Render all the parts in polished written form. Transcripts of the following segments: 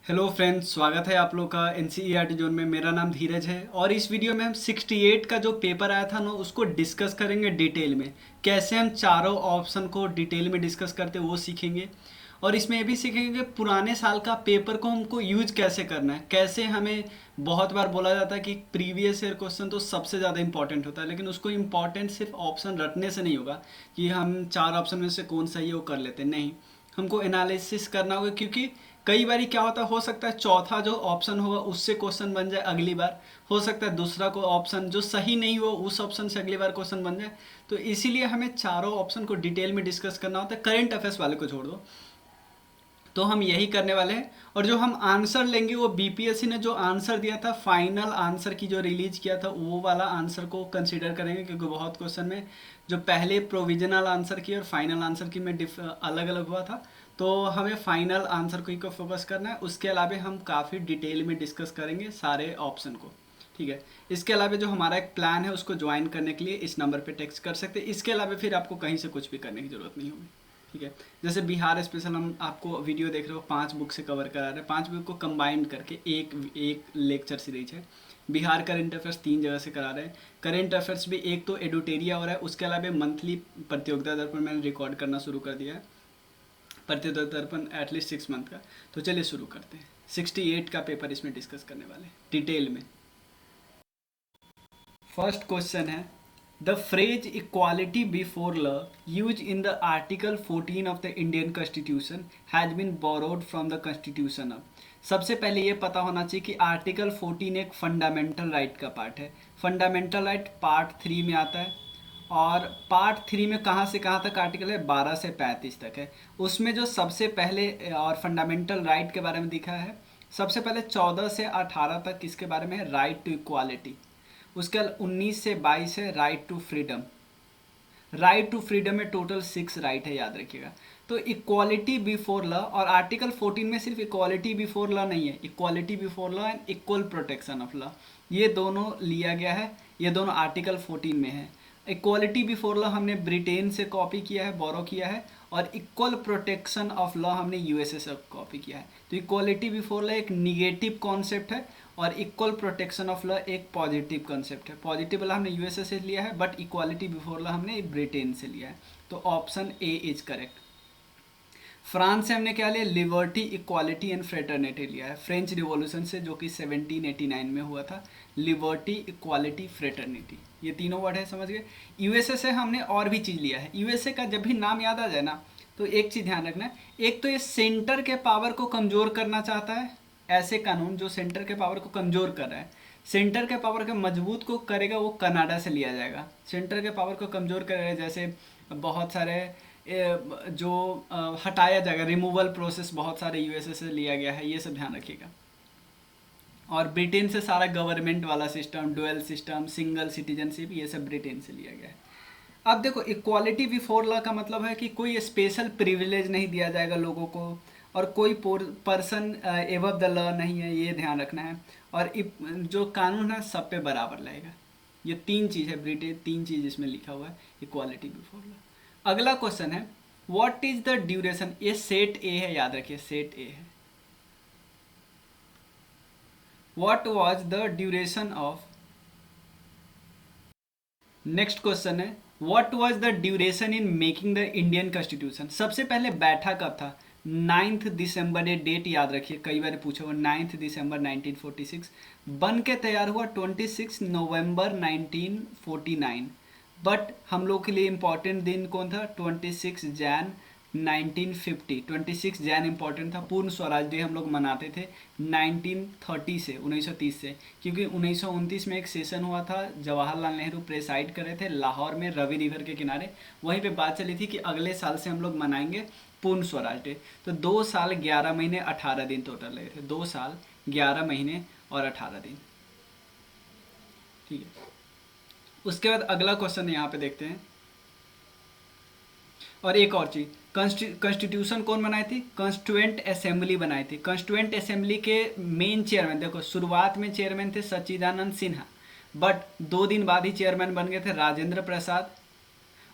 Hello friends, स्वागत है आप लोग का एनसीईआरटी जोन में। मेरा नाम धीरज है और इस वीडियो में हम 68 का जो पेपर आया था ना उसको डिस्कस करेंगे डिटेल में। कैसे हम चारों ऑप्शन को डिटेल में डिस्कस करते हैं वो सीखेंगे। और इसमें ये भी सीखेंगे कि पुराने साल का पेपर को हमको यूज कैसे करना है। कैसे हमें बहुत बार बोला जाता है कि प्रीवियस ईयर क्वेश्चन तो सबसे ज़्यादा इंपॉर्टेंट होता है, लेकिन उसको इम्पॉर्टेंट सिर्फ ऑप्शन रटने से नहीं होगा कि हम चार ऑप्शन में से कौन सही है वो कर लेते हैं। नहीं, हमको एनालिसिस करना होगा, क्योंकि कई बार क्या होता हो सकता है चौथा जो ऑप्शन होगा उससे क्वेश्चन बन जाए अगली बार। हो सकता है दूसरा को ऑप्शन जो सही नहीं हो उस ऑप्शन से अगली बार क्वेश्चन बन जाए। तो इसीलिए हमें चारों ऑप्शन को डिटेल में डिस्कस करना होता है। करंट अफेयर्स वाले को छोड़ दो, तो हम यही करने वाले हैं। और जो हम आंसर लेंगे वो बीपीएससी ने जो आंसर दिया था, फाइनल आंसर की जो रिलीज किया था वो वाला आंसर को कंसीडर करेंगे, क्योंकि बहुत क्वेश्चन में जो पहले प्रोविजनल आंसर की और फाइनल आंसर की में अलग अलग हुआ था। तो हमें फाइनल आंसर को फोकस करना है। उसके अलावा हम काफ़ी डिटेल में डिस्कस करेंगे सारे ऑप्शन को। ठीक है। इसके अलावा जो हमारा एक प्लान है उसको ज्वाइन करने के लिए इस नंबर पे टेक्स्ट कर सकते हैं। इसके अलावा फिर आपको कहीं से कुछ भी करने की ज़रूरत नहीं होगी। ठीक है। जैसे बिहार स्पेशल हम आपको वीडियो देख रहे हो, 5 बुक से कवर करा रहे हैं। 5 बुक को कंबाइंड करके एक एक लेक्चर सीरीज है। बिहार करंट अफेयर्स 3 जगह से करा रहे हैं। करंट अफेयर्स भी एक तो एडुटेरिया हो रहा है, उसके अलावा मंथली प्रतियोगिता दर्पण मैंने रिकॉर्ड करना शुरू कर दिया है। प्रतियोगिता दर्पण एटलीस्ट 6 मंथ का। तो चलिए शुरू करते हैं। 68 का पेपर इसमें डिस्कस करने वाले हैं डिटेल में। फर्स्ट क्वेश्चन है, the phrase equality before law use in the article 14 of the Indian constitution has been borrowed from the constitution of. सबसे पहले ये पता होना चाहिए कि आर्टिकल 14 एक फंडामेंटल राइट का पार्ट है। फंडामेंटल राइट पार्ट 3 में आता है। और पार्ट 3 में कहाँ से कहाँ तक आर्टिकल है? 12 से 35 तक है। उसमें जो सबसे पहले और फंडामेंटल राइट के बारे में दिखा है, सबसे पहले 14 से 18 तक किसके बारे में है? Right to equality. उसके बाद 19 से 22 है right to freedom. Right to freedom में टोटल 6 राइट है, याद रखिएगा। तो इक्वालिटी बिफोर लॉ, और आर्टिकल 14 में सिर्फ इक्वालिटी बिफोर लॉ नहीं है, equality before law and equal protection of law, ये दोनों लिया गया है। ये दोनों आर्टिकल 14 में है। इक्वालिटी बिफोर लॉ हमने ब्रिटेन से कॉपी किया है, बोरो किया है। और इक्वल प्रोटेक्शन ऑफ लॉ हमने यूएसए से कॉपी किया है। तो इक्वालिटी बिफोर लॉ एक निगेटिव कॉन्सेप्ट है और इक्वल प्रोटेक्शन ऑफ लॉ एक पॉजिटिव कॉन्सेप्ट है। पॉजिटिव वाला हमने यूएसए से लिया है, बट इक्वालिटी बिफोर लॉ हमने ब्रिटेन से लिया है। तो option A is correct. France से हमने क्या लिया? लिबर्टी, इक्वालिटी एंड फ्रेटर्निटी लिया है, फ्रेंच रिवॉल्यूशन से, जो कि 1789 में हुआ था। लिबर्टी, इक्वालिटी, फ्रेटर्निटी, ये तीनों वर्ड है, समझ गए। यूएसए से हमने और भी चीज़ लिया है। यूएसए का जब भी नाम याद आ जाए ना, तो एक चीज़ ध्यान रखना है, एक तो ये सेंटर के पावर को कमज़ोर करना चाहता है। ऐसे कानून जो सेंटर के पावर को कमज़ोर कर रहा है, सेंटर के पावर के मजबूत को करेगा, वो कनाडा से लिया जाएगा। सेंटर के पावर को कमज़ोर करेगा, जैसे बहुत सारे जो हटाया जाएगा, रिमूवल प्रोसेस बहुत सारे यूएसए से लिया गया है, ये सब ध्यान रखिएगा। और ब्रिटेन से सारा गवर्नमेंट वाला system, dual system, single citizenship, ये सब ब्रिटेन से लिया गया है। अब देखो, इक्वालिटी बिफोर लॉ का मतलब है कि कोई स्पेशल प्रिविलेज नहीं दिया जाएगा लोगों को, और कोई पर्सन एबव द लॉ नहीं है, ये ध्यान रखना है। और जो कानून है सब पे बराबर लगेगा। ये 3 चीज़ है, ब्रिटेन 3 चीज़ इसमें लिखा हुआ है इक्वालिटी बिफोर लॉ। अगला क्वेश्चन है, व्हाट इज द ड्यूरेशन? ये सेट ए है, याद रखिए, सेट ए है। What was the duration of? Next question है, what was the duration in making the Indian constitution? सबसे पहले बैठा कब था? 9 दिसंबर, ये डेट याद रखिए, कई बार पूछा हुआ। 9 दिसंबर 1946। बन के तैयार हुआ 26 नवंबर 1949। बट हम लोग के लिए इंपॉर्टेंट दिन कौन था? 26 जैन 1950। 26 जैन इंपॉर्टेंट था। पूर्ण स्वराज डे हम लोग मनाते थे 1930 से, 1930 से, क्योंकि 1929 में एक सेशन हुआ था, जवाहरलाल नेहरू प्रेसाइड कर रहे थे लाहौर में रवि रिवर के किनारे। वहीं पे बात चली थी कि अगले साल से हम लोग मनाएंगे पूर्ण स्वराज डे। तो 2 साल 11 महीने 18 दिन टोटल लगे थे। 2 साल 11 महीने और 18 दिन। ठीक है। उसके बाद अगला क्वेश्चन यहाँ पे देखते हैं। और एक और चीज़, कॉन्स्टिट्यूशन कौन बनाई थी? कॉन्स्टिट्यूएंट असेंबली बनाई थी। कॉन्स्टिट्यूएंट असेंबली के मेन चेयरमैन, देखो शुरुआत में चेयरमैन थे सच्चिदानंद सिन्हा, बट 2 दिन बाद ही चेयरमैन बन गए थे राजेंद्र प्रसाद।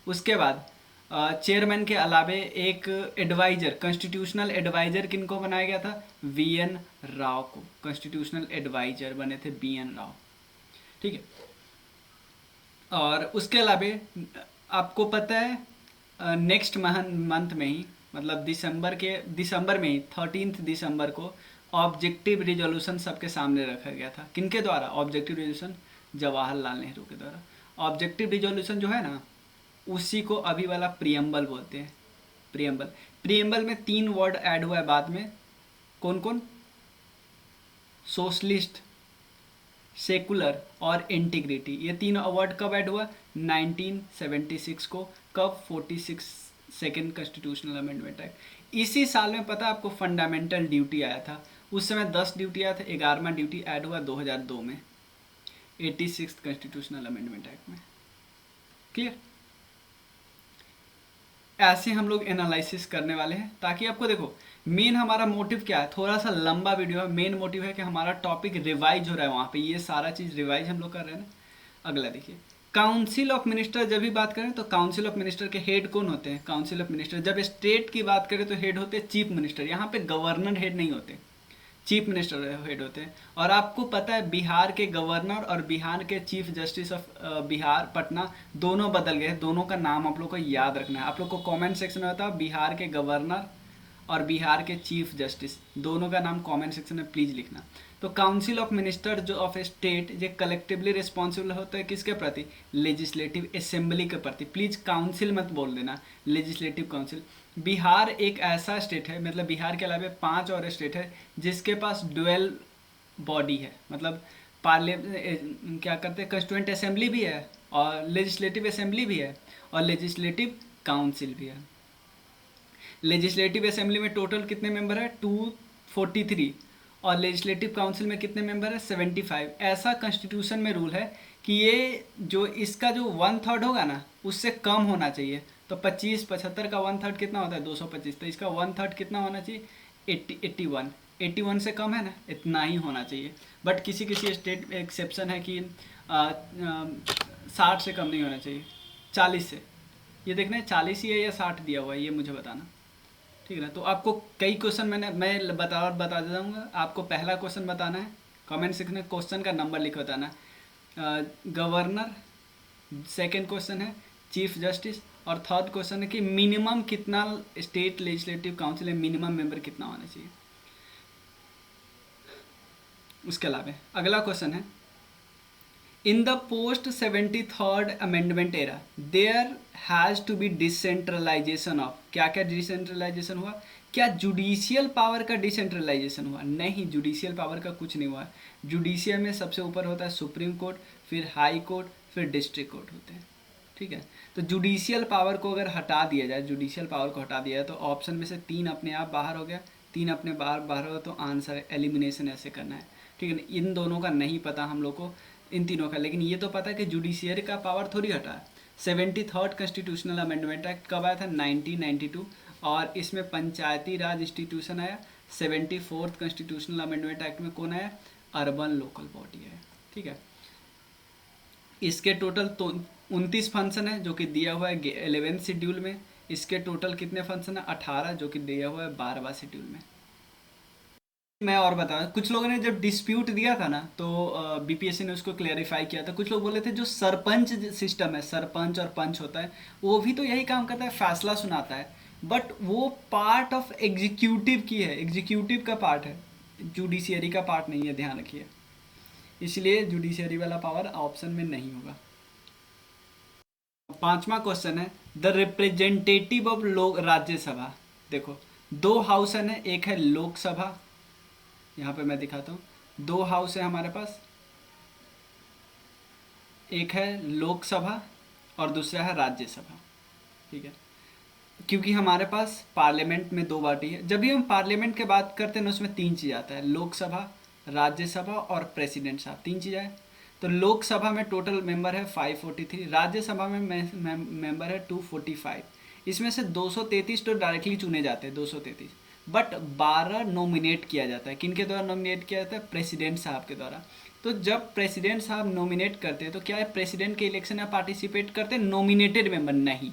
उसके बाद चेयरमैन के अलावे एक एडवाइजर, कॉन्स्टिट्यूशनल एडवाइजर किनको बनाया गया था? वी.एन. राव को कॉन्स्टिट्यूशनल एडवाइजर बने थे वी.एन. राव। ठीक है, और उसके अलावे आपको पता है नेक्स्ट मंथ में ही, मतलब दिसंबर में ही 13 दिसंबर को ऑब्जेक्टिव रिजोल्यूशन सबके सामने रखा गया था। किनके द्वारा ऑब्जेक्टिव रिजोल्यूशन? जवाहरलाल नेहरू के द्वारा। ऑब्जेक्टिव रिजोल्यूशन जो है ना, उसी को अभी वाला प्रियम्बल बोलते हैं। प्रियम्बल में 3 वर्ड ऐड हुआ है बाद में। कौन कौन? सोशलिस्ट, सेकुलर और इंटीग्रिटी। ये 3 वर्ड कब ऐड हुआ? 1976 को। कब? 46 सेकेंड कॉन्स्टिट्यूशनल अमेंडमेंट एक्ट। इसी साल में पता है आपको फंडामेंटल ड्यूटी आया था। उस समय 10 ड्यूटी आया था, 11वां ड्यूटी ऐड हुआ 2002 में 86 कॉन्स्टिट्यूशनल अमेंडमेंट एक्ट में। क्लियर? ऐसे हम लोग एनालिसिस करने वाले हैं, ताकि आपको देखो मेन हमारा मोटिव क्या है। थोड़ा सा लंबा वीडियो है, मेन मोटिव है कि हमारा टॉपिक रिवाइज हो रहा है, वहाँ पे ये सारा चीज़ रिवाइज हम लोग कर रहे हैं ना। अगला देखिए, काउंसिल ऑफ मिनिस्टर। जब भी बात करें तो काउंसिल ऑफ मिनिस्टर के हेड कौन होते हैं? Council of minister. जब स्टेट की बात करें तो हेड होते हैं चीफ मिनिस्टर। यहाँ पे गवर्नर हेड नहीं होते, चीफ मिनिस्टर हेड होते हैं। और आपको पता है बिहार के गवर्नर और बिहार के chief justice of Bihar Patna दोनों बदल गए। दोनों का नाम आप लोग को याद रखना है। आप लोग को कमेंट सेक्शन में बताओ बिहार के गवर्नर और बिहार के चीफ जस्टिस, दोनों का नाम कमेंट सेक्शन में प्लीज़ लिखना। तो काउंसिल ऑफ मिनिस्टर जो ऑफ स्टेट, ये कलेक्टिवली रिस्पॉन्सिबल होता है किसके प्रति? लेजिस्लेटिव असेंबली के प्रति। प्लीज़ काउंसिल मत बोल देना, लेजिस्लेटिव काउंसिल। बिहार एक ऐसा स्टेट है, मतलब बिहार के अलावा 5 और स्टेट है जिसके पास डुअल बॉडी है, मतलब क्या करते हैं, कंस्टिट्यूएंट असेंबली भी है और लेजिस्लेटिव असेंबली भी है और लेजिस्लेटिव काउंसिल भी है। लेजिस्लेटिव असेंबली में टोटल कितने मेंबर है? 243 और लेजिस्लेटिव काउंसिल में कितने मेंबर है? 75। ऐसा कॉन्स्टिट्यूशन में रूल है कि ये जो इसका जो 1/3 होगा ना, उससे कम होना चाहिए। तो 25 75 का 1/3 कितना होता है? 225। तो इसका 1/3 कितना होना चाहिए? 81। 81 से कम है ना, इतना ही होना चाहिए। बट किसी किसी स्टेट में एक्सेप्शन है कि 60 से कम नहीं होना चाहिए, 40 से। ये देखना है 40 ही है या 60 दिया हुआ है, ये मुझे बताना। ठीक है ना? तो आपको कई क्वेश्चन मैं बता देता हूँ। आपको पहला क्वेश्चन बताना है, कमेंट सेक्शन में क्वेश्चन का नंबर लिख बताना। गवर्नर, सेकंड क्वेश्चन है चीफ जस्टिस, और थर्ड क्वेश्चन है कि मिनिमम कितना स्टेट लेजिस्लेटिव काउंसिल में मिनिमम मेंबर कितना होना चाहिए। उसके अलावा अगला क्वेश्चन है, in the post 73rd amendment era there has to be decentralization of. क्या क्या डिसेंट्रलाइजेशन हुआ? क्या जुडिशियल पावर का डिसेंट्रलाइजेशन हुआ? नहीं, जुडिशियल पावर का कुछ नहीं हुआ। जुडिशियल में सबसे ऊपर होता है सुप्रीम कोर्ट, फिर हाई कोर्ट, फिर डिस्ट्रिक्ट कोर्ट होते हैं। ठीक है, तो जुडिशियल पावर को अगर हटा दिया जाए, जुडिशियल पावर को हटा दिया जाए तो ऑप्शन में से 3 अपने आप बाहर हो गया। 3 अपने बाहर हो तो आंसर एलिमिनेशन ऐसे करना है। ठीक है ना? इन दोनों का नहीं पता हम लोग को, इन तीनों का, लेकिन ये तो पता है कि जुडिशियरी का पावर थोड़ी हटा है। 73rd कॉन्स्टिट्यूशनल अमेंडमेंट एक्ट कब आया था? 1992। और इसमें पंचायती राज इंस्टीट्यूशन आया। 74th कॉन्स्टिट्यूशनल अमेंडमेंट एक्ट में कौन आया? अर्बन लोकल बॉडी है। ठीक है, इसके टोटल तो 29 फंक्शन है जो कि दिया हुआ है 11th शेड्यूल में। इसके टोटल कितने फंक्शन है? 18 जो कि दिया हुआ है 12वां शेड्यूल में। मैं और बता, कुछ लोगों ने जब डिस्प्यूट दिया था ना तो बीपीएससी ने उसको क्लैरिफाई किया था। कुछ लोग बोले थे जो सरपंच सिस्टम है, सरपंच और पंच होता है, वो भी तो यही काम करता है, फैसला सुनाता है, बट वो पार्ट ऑफ एग्जीक्यूटिव की है, एग्जीक्यूटिव का पार्ट है, जुडिशियरी का पार्ट नहीं है, ध्यान रखिए। इसलिए जुडिशियरी वाला पावर ऑप्शन में नहीं होगा। 5वां क्वेश्चन है, द रिप्रेजेंटेटिव ऑफ लोक राज्यसभा। देखो 2 हाउस है ना, एक है लोकसभा, यहाँ पे मैं दिखाता हूँ, 2 हाउस है हमारे पास, एक है लोकसभा और दूसरा है राज्यसभा। ठीक है, क्योंकि हमारे पास पार्लियामेंट में 2 पार्टी है। जब भी हम पार्लियामेंट की बात करते हैं ना, उसमें 3 चीज़ आता है, लोकसभा, राज्यसभा और प्रेसिडेंट साहब, 3 चीज़ आए। तो लोकसभा में टोटल मेंबर है 543, राज्यसभा में मेंबर है 245। इसमें से 233 तो डायरेक्टली चुने जाते हैं, 233, बट 12 नॉमिनेट किया जाता है। किन के द्वारा नॉमिनेट किया जाता है? प्रेसिडेंट साहब के द्वारा। तो जब प्रेसिडेंट साहब नॉमिनेट करते हैं तो क्या है, प्रेसिडेंट के इलेक्शन में पार्टिसिपेट करते हैं नॉमिनेटेड मेंबर? नहीं,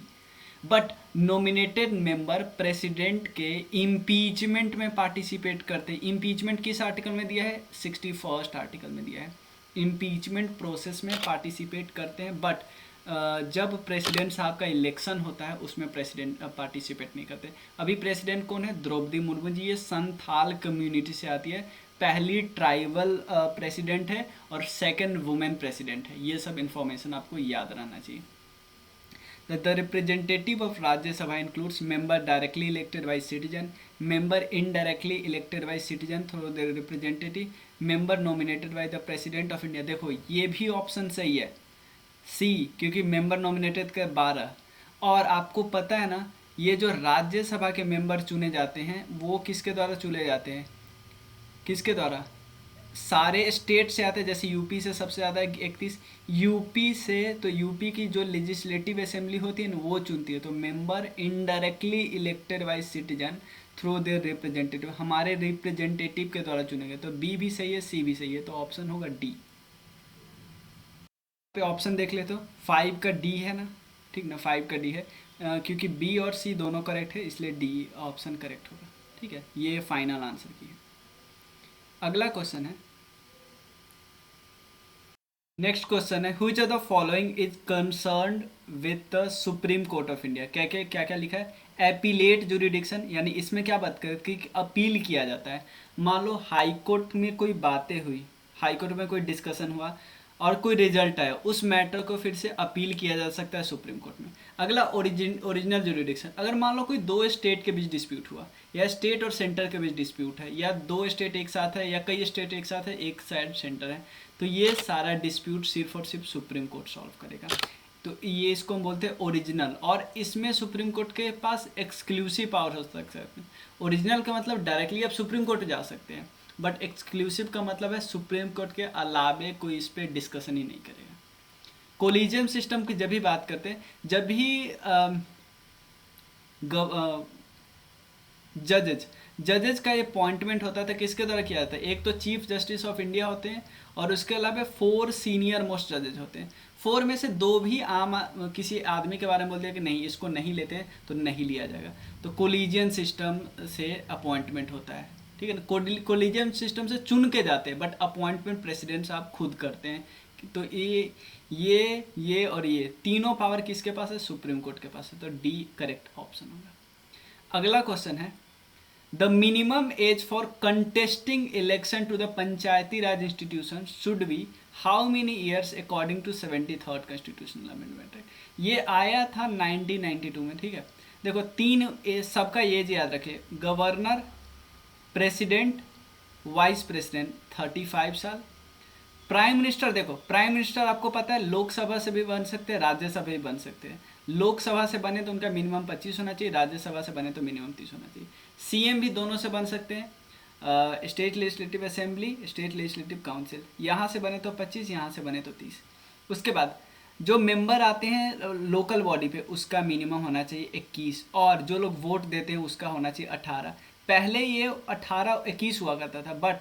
बट नॉमिनेटेड मेंबर प्रेसिडेंट के इम्पीचमेंट में पार्टिसिपेट करते हैं। इम्पीचमेंट किस आर्टिकल में दिया है? 61 आर्टिकल में दिया है। इम्पीचमेंट प्रोसेस में पार्टिसिपेट करते हैं, बट जब प्रेसिडेंट साहब का इलेक्शन होता है उसमें प्रेसिडेंट पार्टिसिपेट नहीं करते। अभी प्रेसिडेंट कौन है? द्रौपदी मुर्मू जी। ये संथाल कम्युनिटी से आती है, पहली ट्राइबल प्रेसिडेंट है और सेकंड वुमेन प्रेसिडेंट है। ये सब इंफॉर्मेशन आपको याद रहना चाहिए। The representative of Rajya Sabha includes member directly elected by citizen, member indirectly elected by citizen through their representative, member nominated by the President of India। देखो ये भी ऑप्शन सही है सी, क्योंकि मेंबर नॉमिनेटेड के 12। और आपको पता है ना, ये जो राज्यसभा के मेंबर चुने जाते हैं वो किसके द्वारा चुने जाते हैं? किसके द्वारा? सारे स्टेट से आते हैं। जैसे यूपी से सबसे ज़्यादा 31 यूपी से, तो यूपी की जो लेजिस्लेटिव असेंबली होती है ना वो चुनती है। तो member indirectly elected by citizen through their representative, हमारे रिप्रेजेंटेटिव के द्वारा चुने गए। तो बी भी सही है, सी भी सही है, तो ऑप्शन होगा डी। पे ऑप्शन देख ले तो 5 का डी है ना, ठीक ना, 5 का डी है, क्योंकि बी और सी दोनों करेक्ट है, इसलिए डी ऑप्शन करेक्ट होगा। ठीक है, ये फाइनल आंसर की है। अगला क्वेश्चन है, नेक्स्ट क्वेश्चन है, which of the following is concerned with the supreme court of India. क्या क्या लिखा है? एपीलेट जुरिडिक्शन, यानी इसमें क्या बात करें कि अपील किया जाता है। मान लो हाई कोर्ट में कोई बातें हुई, हाई कोर्ट में कोई डिस्कशन हुआ और कोई रिजल्ट आया, उस मैटर को फिर से अपील किया जा सकता है सुप्रीम कोर्ट में। अगला ओरिजिनल जुरिडिक्शन, अगर मान लो कोई दो स्टेट के बीच डिस्प्यूट हुआ, या स्टेट और सेंटर के बीच डिस्प्यूट है, या दो स्टेट एक साथ है, या कई स्टेट एक साथ है, एक साइड सेंटर है, तो ये सारा डिस्प्यूट सिर्फ और सिर्फ सुप्रीम कोर्ट सॉल्व करेगा। तो ये इसको हम बोलते हैं ओरिजिनल, और इसमें सुप्रीम कोर्ट के पास एक्सक्लूसिव पावर हो सकता है। ओरिजिनल का मतलब डायरेक्टली आप सुप्रीम कोर्ट जा सकते हैं, बट एक्सक्लूसिव का मतलब है सुप्रीम कोर्ट के अलावे कोई इस पर डिस्कशन ही नहीं करेगा। कोलिजियम सिस्टम की जब भी बात करते हैं, जब भी जजेज का अपॉइंटमेंट होता था किसके द्वारा किया जाता है? एक तो चीफ जस्टिस ऑफ इंडिया होते हैं, और उसके अलावा 4 सीनियर मोस्ट जजेज होते हैं। 4 में से 2 भी किसी आदमी के बारे में बोल दिया कि नहीं इसको नहीं लेते हैं, तो नहीं लिया जाएगा। तो कोलिजियन सिस्टम से अपॉइंटमेंट होता है, ठीक है ना। कोलिजियम सिस्टम से चुन के जाते हैं, बट अपॉइंटमेंट प्रेसिडेंट साहब खुद करते हैं। तो ये और ये तीनों पावर किसके पास है? सुप्रीम कोर्ट के पास है। तो डी करेक्ट ऑप्शन होगा। अगला क्वेश्चन है, the minimum age for contesting election to the panchayati raj institution should be how many years according to 73rd constitutional amendment act. ये आया था 1992 में, ठीक है। देखो 3 सबका एज याद रखे, गवर्नर, प्रेसिडेंट, वाइस प्रेसिडेंट 35 साल। प्राइम मिनिस्टर, देखो प्राइम मिनिस्टर आपको पता है लोकसभा से भी बन सकते हैं, राज्यसभा भी बन सकते हैं। लोकसभा से बने तो उनका मिनिमम 25 होना चाहिए, राज्यसभा से बने तो मिनिमम 30 होना चाहिए। सीएम भी दोनों से बन सकते हैं, state legislative assembly, state legislative council, यहाँ से बने तो 25, यहाँ से बने तो 30। उसके बाद जो मेंबर आते हैं लोकल बॉडी पे, उसका मिनिमम होना चाहिए 21, और जो लोग वोट देते हैं उसका होना चाहिए 18। पहले ये 18-21 हुआ करता था, बट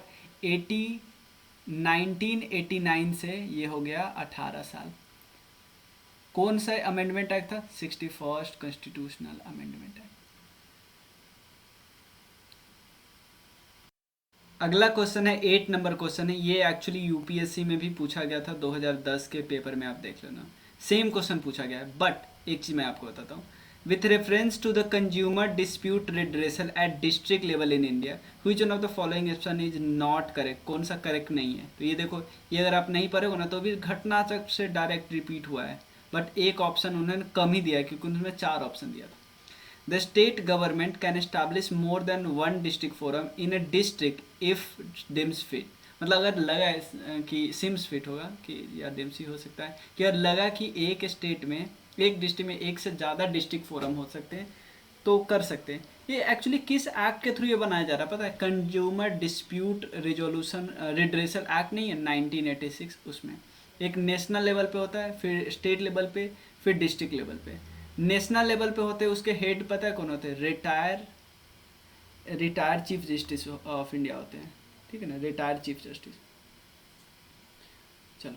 1989 से ये हो गया 18 साल। कौन सा अमेंडमेंट एक्ट था? 61st constitutional amendment act. अगला क्वेश्चन है 8 नंबर क्वेश्चन है, ये एक्चुअली यूपीएससी में भी पूछा गया था 2010 के पेपर में, आप देख लेना सेम क्वेश्चन पूछा गया है। बट एक चीज़ मैं आपको बताता हूँ, with reference to the consumer dispute redressal at district level in India, which one of the following option is not correct. कौन सा करेक्ट नहीं है? तो ये देखो, ये अगर आप नहीं पढ़ोगे ना तो भी घटना चक्र से डायरेक्ट रिपीट हुआ है, बट एक ऑप्शन उन्होंने कम ही दिया है, क्योंकि उन्होंने 4 ऑप्शन दिया था। The state government can establish more than one district forum in a district if deems fit। मतलब अगर लगा कि सिम्स फिट होगा कि, या डेम्सी हो सकता है कि अगर लगा कि एक स्टेट में, एक डिस्ट्रिक्ट में एक से ज़्यादा डिस्ट्रिक्ट फोरम हो सकते हैं तो कर सकते हैं। ये एक्चुअली किस एक्ट के थ्रू ये बनाया जा रहा है पता है? Consumer dispute resolution redressal act नहीं है 1986, उसमें एक नेशनल लेवल पे होता है, फिर स्टेट लेवल पे, फिर डिस्ट्रिक्ट लेवल पे। नेशनल लेवल पे होते हैं उसके हेड पता है कौन होते हैं? Retire chief justice of India होते हैं, ठीक है ना, रिटायर चीफ जस्टिस। चलो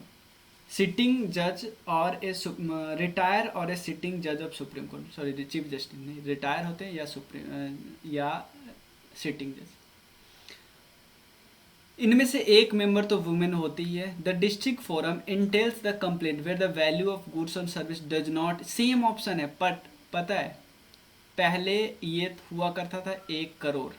सिटिंग जज और ए रिटायर और ए सिटिंग जज of supreme court, sorry chief justice नहीं, रिटायर होते हैं या सुप्रीम या सिटिंग जज। इनमें से एक मेंबर तो वुमेन होती ही है। The district forum entails the complaint where the value of goods and service does not, same option है बट पता है पहले ये हुआ करता था 1 करोड़,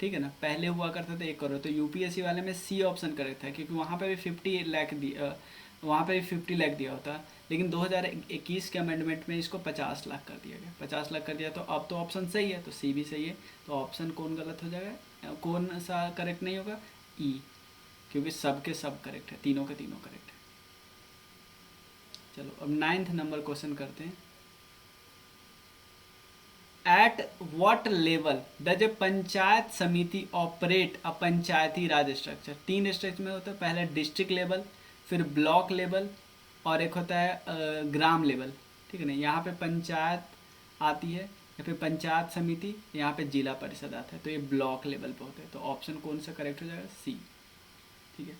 ठीक है ना, पहले हुआ करता था 1 करोड़। तो यूपीएससी वाले में सी ऑप्शन करेक्ट था क्योंकि वहाँ पे भी 50 लाख दिया, वहाँ पे भी 50 लाख दिया होता, लेकिन 2021 के अमेंडमेंट में इसको 50 लाख कर दिया गया, 50 लाख कर दिया। तो अब तो ऑप्शन सही है, तो सी भी सही है। तो ऑप्शन कौन गलत हो जाएगा, कौन सा करेक्ट नहीं होगा, ई, क्योंकि सब के सब करेक्ट है, तीनों के तीनों करेक्ट है। चलो अब 9th नंबर क्वेश्चन करते हैं। At what level does a panchayat समिति ऑपरेट अ पंचायती राज स्ट्रक्चर। 3 स्ट्रक्चर में होता है, पहले डिस्ट्रिक्ट लेवल, फिर ब्लॉक लेवल, और एक होता है ग्राम लेवल, ठीक है ना। यहाँ पे पंचायत आती है या फिर पंचायत समिति, यहाँ पे जिला परिषद आता है, तो ये ब्लॉक लेवल पे होते हैं। तो ऑप्शन कौन सा करेक्ट हो जाएगा, सी, ठीक है।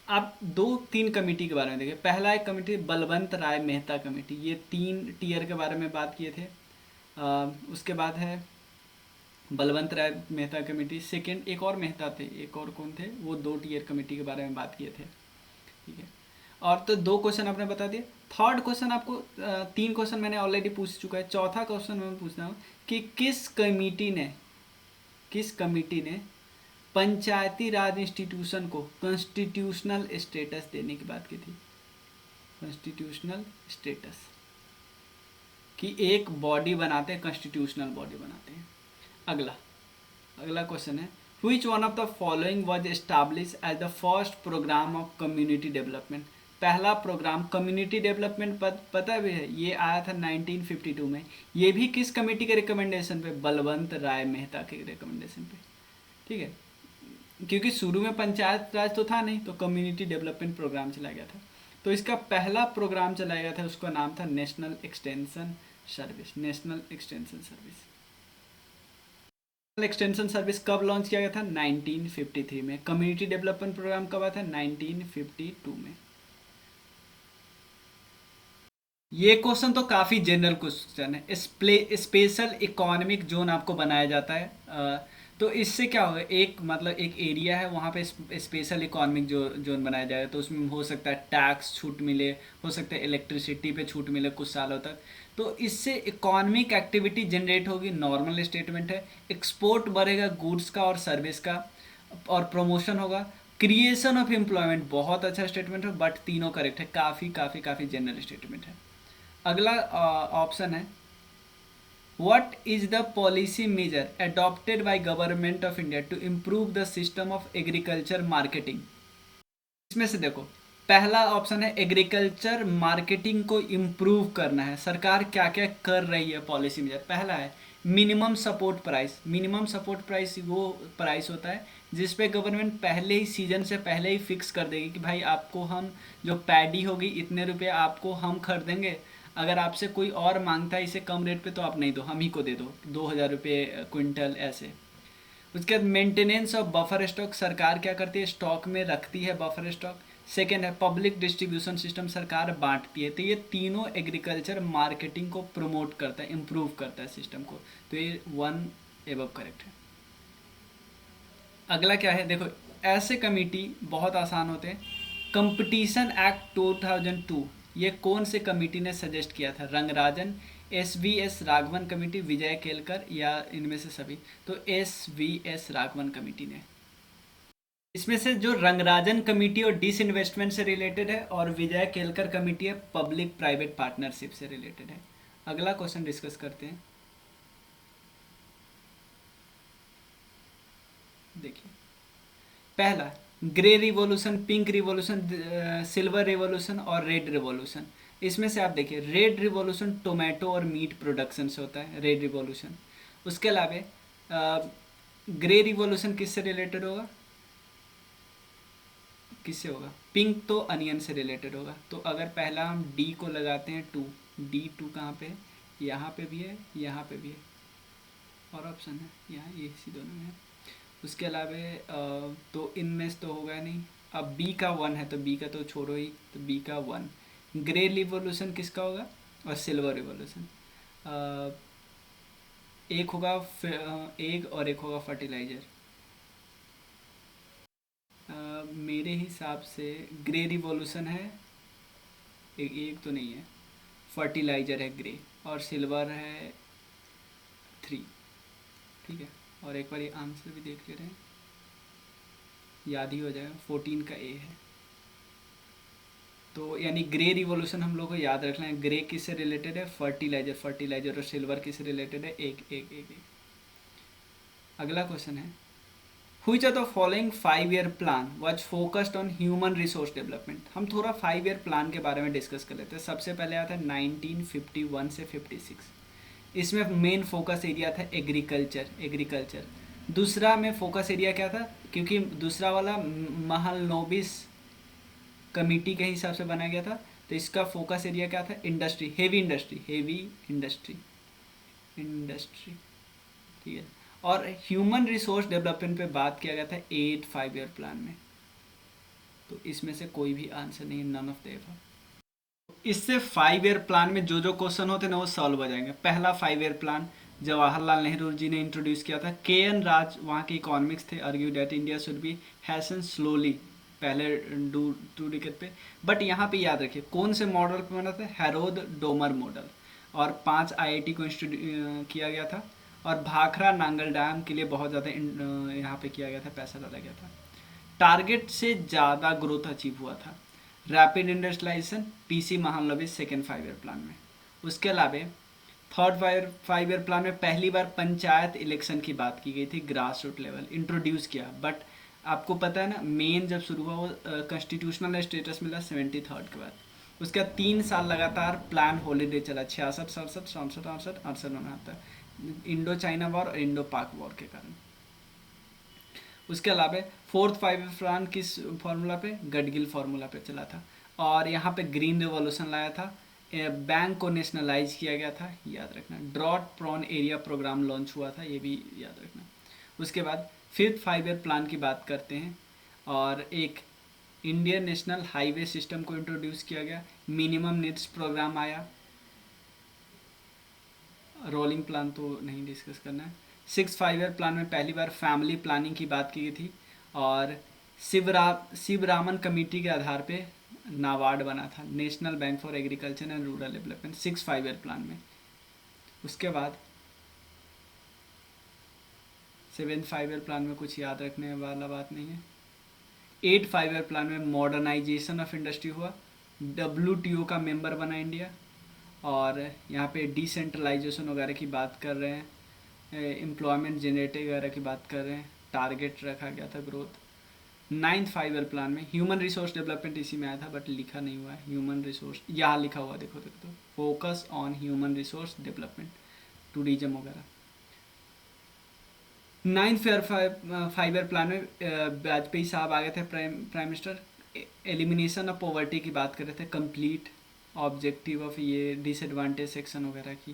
अब 2-3 कमेटी के बारे में देखिए। पहला एक कमेटी बलवंत राय मेहता कमेटी, ये 3 टीयर के बारे में बात किए थे। उसके बाद है बलवंत राय मेहता कमेटी। सेकंड एक और मेहता थे, एक और कौन थे, वो 2 टीयर कमेटी के बारे में बात किए थे, ठीक है। और तो 2 क्वेश्चन आपने बता दिए। थर्ड क्वेश्चन आपको 3 क्वेश्चन मैंने ऑलरेडी पूछ चुका है। चौथा क्वेश्चन मैं पूछना हूँ कि किस कमेटी ने पंचायती राज इंस्टीट्यूशन को कॉन्स्टिट्यूशनल स्टेटस देने की बात की थी। कॉन्स्टिट्यूशनल स्टेटस कि एक बॉडी बनाते हैं, कॉन्स्टिट्यूशनल बॉडी बनाते हैं। अगला क्वेश्चन है which one of the following was establish as the first program of community development. पहला प्रोग्राम कम्युनिटी डेवलपमेंट पता भी है, ये आया था 1952 में। ये भी किस कमेटी के रिकमेंडेशन पे, बलवंत राय मेहता के रिकमेंडेशन पे, ठीक है। क्योंकि शुरू में पंचायत राज तो था नहीं, तो कम्युनिटी डेवलपमेंट प्रोग्राम चलाया गया था। तो इसका पहला प्रोग्राम चलाया गया था, उसका नाम था national extension service. National extension service कब लॉन्च किया गया था, 1953 में। कम्युनिटी डेवलपमेंट प्रोग्राम कब आया था, 1952 में। ये क्वेश्चन तो काफ़ी जनरल क्वेश्चन है। स्पेशल इकोनॉमिक जोन आपको बनाया जाता है, तो इससे क्या होगा, एक मतलब एक एरिया है वहाँ पे स्पेशल इकोनॉमिक जोन बनाया जाएगा। तो उसमें हो सकता है टैक्स छूट मिले, हो सकता है इलेक्ट्रिसिटी पे छूट मिले कुछ सालों तक। तो इससे इकोनॉमिक एक्टिविटी जनरेट होगी, नॉर्मल स्टेटमेंट है। एक्सपोर्ट बढ़ेगा गुड्स का और सर्विस का, और प्रमोशन होगा। क्रिएशन ऑफ एम्प्लॉयमेंट, बहुत अच्छा स्टेटमेंट है, बट तीनों करेक्ट है, काफ़ी काफ़ी काफ़ी जनरल स्टेटमेंट है। अगला ऑप्शन है what is the policy measure adopted by government of India to improve the system of agriculture marketing. इसमें से देखो पहला ऑप्शन है एग्रीकल्चर मार्केटिंग को इम्प्रूव करना है। सरकार क्या क्या कर रही है पॉलिसी मेजर। पहला है minimum support price. Minimum support price वो प्राइस होता है जिस पे गवर्नमेंट पहले ही सीजन से पहले ही फिक्स कर देगी कि भाई आपको हम जो पैडी होगी इतने रुपये आपको हम खरीदेंगे, अगर आपसे कोई और मांगता है इसे कम रेट पे तो आप नहीं दो, हम ही को दे दो 2000 रुपये क्विंटल ऐसे। उसके बाद मेंटेनेंस ऑफ बफर स्टॉक, सरकार क्या करती है, स्टॉक में रखती है बफर स्टॉक। सेकेंड है पब्लिक डिस्ट्रीब्यूशन सिस्टम, सरकार बांटती है। तो ये तीनों एग्रीकल्चर मार्केटिंग को प्रमोट करता है, इम्प्रूव करता है सिस्टम को। तो ये 1 एबव करेक्ट है। अगला क्या है देखो, ऐसे कमेटी बहुत आसान होते हैं। कंपटीशन एक्ट 2002 ये कौन से कमेटी ने सजेस्ट किया था, रंगराजन, एस राघवन कमेटी, विजय केलकर, या इनमें से सभी। तो एस राघवन कमेटी ने। इसमें से जो रंगराजन कमेटी और डिस इन्वेस्टमेंट से रिलेटेड है, और विजय केलकर कमेटी है पब्लिक प्राइवेट पार्टनरशिप से रिलेटेड है। अगला क्वेश्चन डिस्कस करते हैं। देखिए पहला grey revolution, pink revolution, silver revolution और रेड रिवॉल्यूशन। इसमें से आप देखिए रेड रिवॉल्यूशन टोमेटो और मीट प्रोडक्शन से होता है, रेड रिवॉल्यूशन। उसके अलावा ग्रे रिवॉल्यूशन किससे रिलेटेड होगा, किससे होगा, पिंक तो अनियन से रिलेटेड होगा। तो अगर पहला हम डी को लगाते हैं 2, D2 कहाँ पे है, यहाँ पे भी है, यहाँ पे भी है, और ऑप्शन है यहाँ, ये इसी दोनों में है। उसके अलावा तो इनमें तो होगा नहीं, अब बी का 1 है तो बी का तो छोड़ो ही, तो बी का 1। ग्रे रिवॉल्यूशन किसका होगा, और सिल्वर रिवॉल्यूशन एक होगा एग और एक होगा फर्टिलाइजर। मेरे हिसाब से ग्रे रिवॉल्यूशन है, एक तो नहीं है, फर्टिलाइजर है ग्रे, और सिल्वर है 3। ठीक है, और एक बार ये आंसर भी देख ले रहे हैं, याद ही हो जाएगा, 14 का ए है। तो यानी ग्रे रिवॉल्यूशन हम लोग को याद रखना है। ग्रे किससे रिलेटेड है, फर्टिलाइजर, फर्टिलाइजर, और सिल्वर किससे रिलेटेड है, एक। अगला क्वेश्चन है, Which of the following 5 year plan was focused on human resource development? हम थोड़ा 5 year प्लान के बारे में डिस्कस कर लेते हैं। सबसे पहले आता है 1951 से 56। इसमें मेन फोकस एरिया था एग्रीकल्चर। दूसरा में फोकस एरिया क्या था, क्योंकि दूसरा वाला महालनोबिस कमिटी के हिसाब से बनाया गया था, तो इसका फोकस एरिया क्या था, इंडस्ट्री, हेवी इंडस्ट्री। ठीक है, और ह्यूमन रिसोर्स डेवलपमेंट पे बात किया गया था 8 5 year प्लान में। तो इसमें से कोई भी आंसर नहीं, नन ऑफ द एबव। इससे 5 year प्लान में जो जो क्वेश्चन होते हैं ना वो सॉल्व हो जाएंगे। पहला 5 year प्लान जवाहरलाल नेहरू जी ने इंट्रोड्यूस किया था। के एन राज वहाँ के इकोनॉमिक्स थे, argue that India should be Hesson slowly, पहले टू डिकेड पे। बट यहाँ पे याद रखिए कौन से मॉडल पे बना था, हैरोद डोमर मॉडल, और 5 आईआईटी को किया गया था, और भाखड़ा नांगल डैम के लिए बहुत ज़्यादा यहाँ पे किया गया था, पैसा डाला गया था। टारगेट से ज़्यादा ग्रोथ अचीव हुआ था। Rapid industrialization PC Mahalanobis second 5 year plan में। उसके अलावा थर्ड 5 year प्लान में पहली बार पंचायत इलेक्शन की बात की गई थी, ग्रास रूट लेवल इंट्रोड्यूस किया। बट आपको पता है ना, मेन जब शुरू हुआ वो कॉन्स्टिट्यूशनल स्टेटस मिला 73rd के बाद। उसका 3 साल लगातार प्लान हॉलीडे चला, 66 67 67 68 68 69। इंडो चाइना वॉर और इंडो पाक वॉर के कारण। उसके अलावा फोर्थ 5 year प्लान किस फार्मूला पे, गडगिल फार्मूला पे चला था। और यहाँ पे ग्रीन रिवॉल्यूशन लाया था, बैंक को नेशनलाइज किया गया था, याद रखना। Drought prone area program launch हुआ था, ये भी याद रखना। उसके बाद फिफ्थ 5 year प्लान की बात करते हैं, और एक इंडियन नेशनल हाईवे सिस्टम को इंट्रोड्यूस किया गया, मिनिमम नीड्स प्रोग्राम आया। रोलिंग प्लान तो नहीं डिस्कस करना है। 6 5 year प्लान में पहली बार फैमिली प्लानिंग की बात की गई थी, और शिवरामन कमेटी के आधार पे नाबार्ड बना था, national bank for agriculture and rural development, 6 5 year plan में। उसके बाद 7 5 year प्लान में कुछ याद रखने वाला बात नहीं है। 8 5 year प्लान में मॉडर्नाइजेशन ऑफ इंडस्ट्री हुआ, WTO का मेंबर बना इंडिया, और यहाँ पे डिसेंट्रलाइजेशन वगैरह की बात कर रहे हैं, एम्प्लॉयमेंट जनरेटिंग वगैरह की बात कर रहे हैं, टारगेट रखा गया था ग्रोथ। 9th 5 year प्लान में ह्यूमन रिसोर्स डेवलपमेंट इसी में आया था, बट लिखा नहीं हुआ है ह्यूमन रिसोर्स, यहाँ लिखा हुआ देखो तो focus on human resource development, tourism वगैरह। 9th 5 year प्लान में वाजपेयी साहब आ गए थे prime minister, elimination of poverty की बात कर रहे थे, कंप्लीट ऑब्जेक्टिव ऑफ ये डिसएडवांटेज सेक्शन वगैरह की।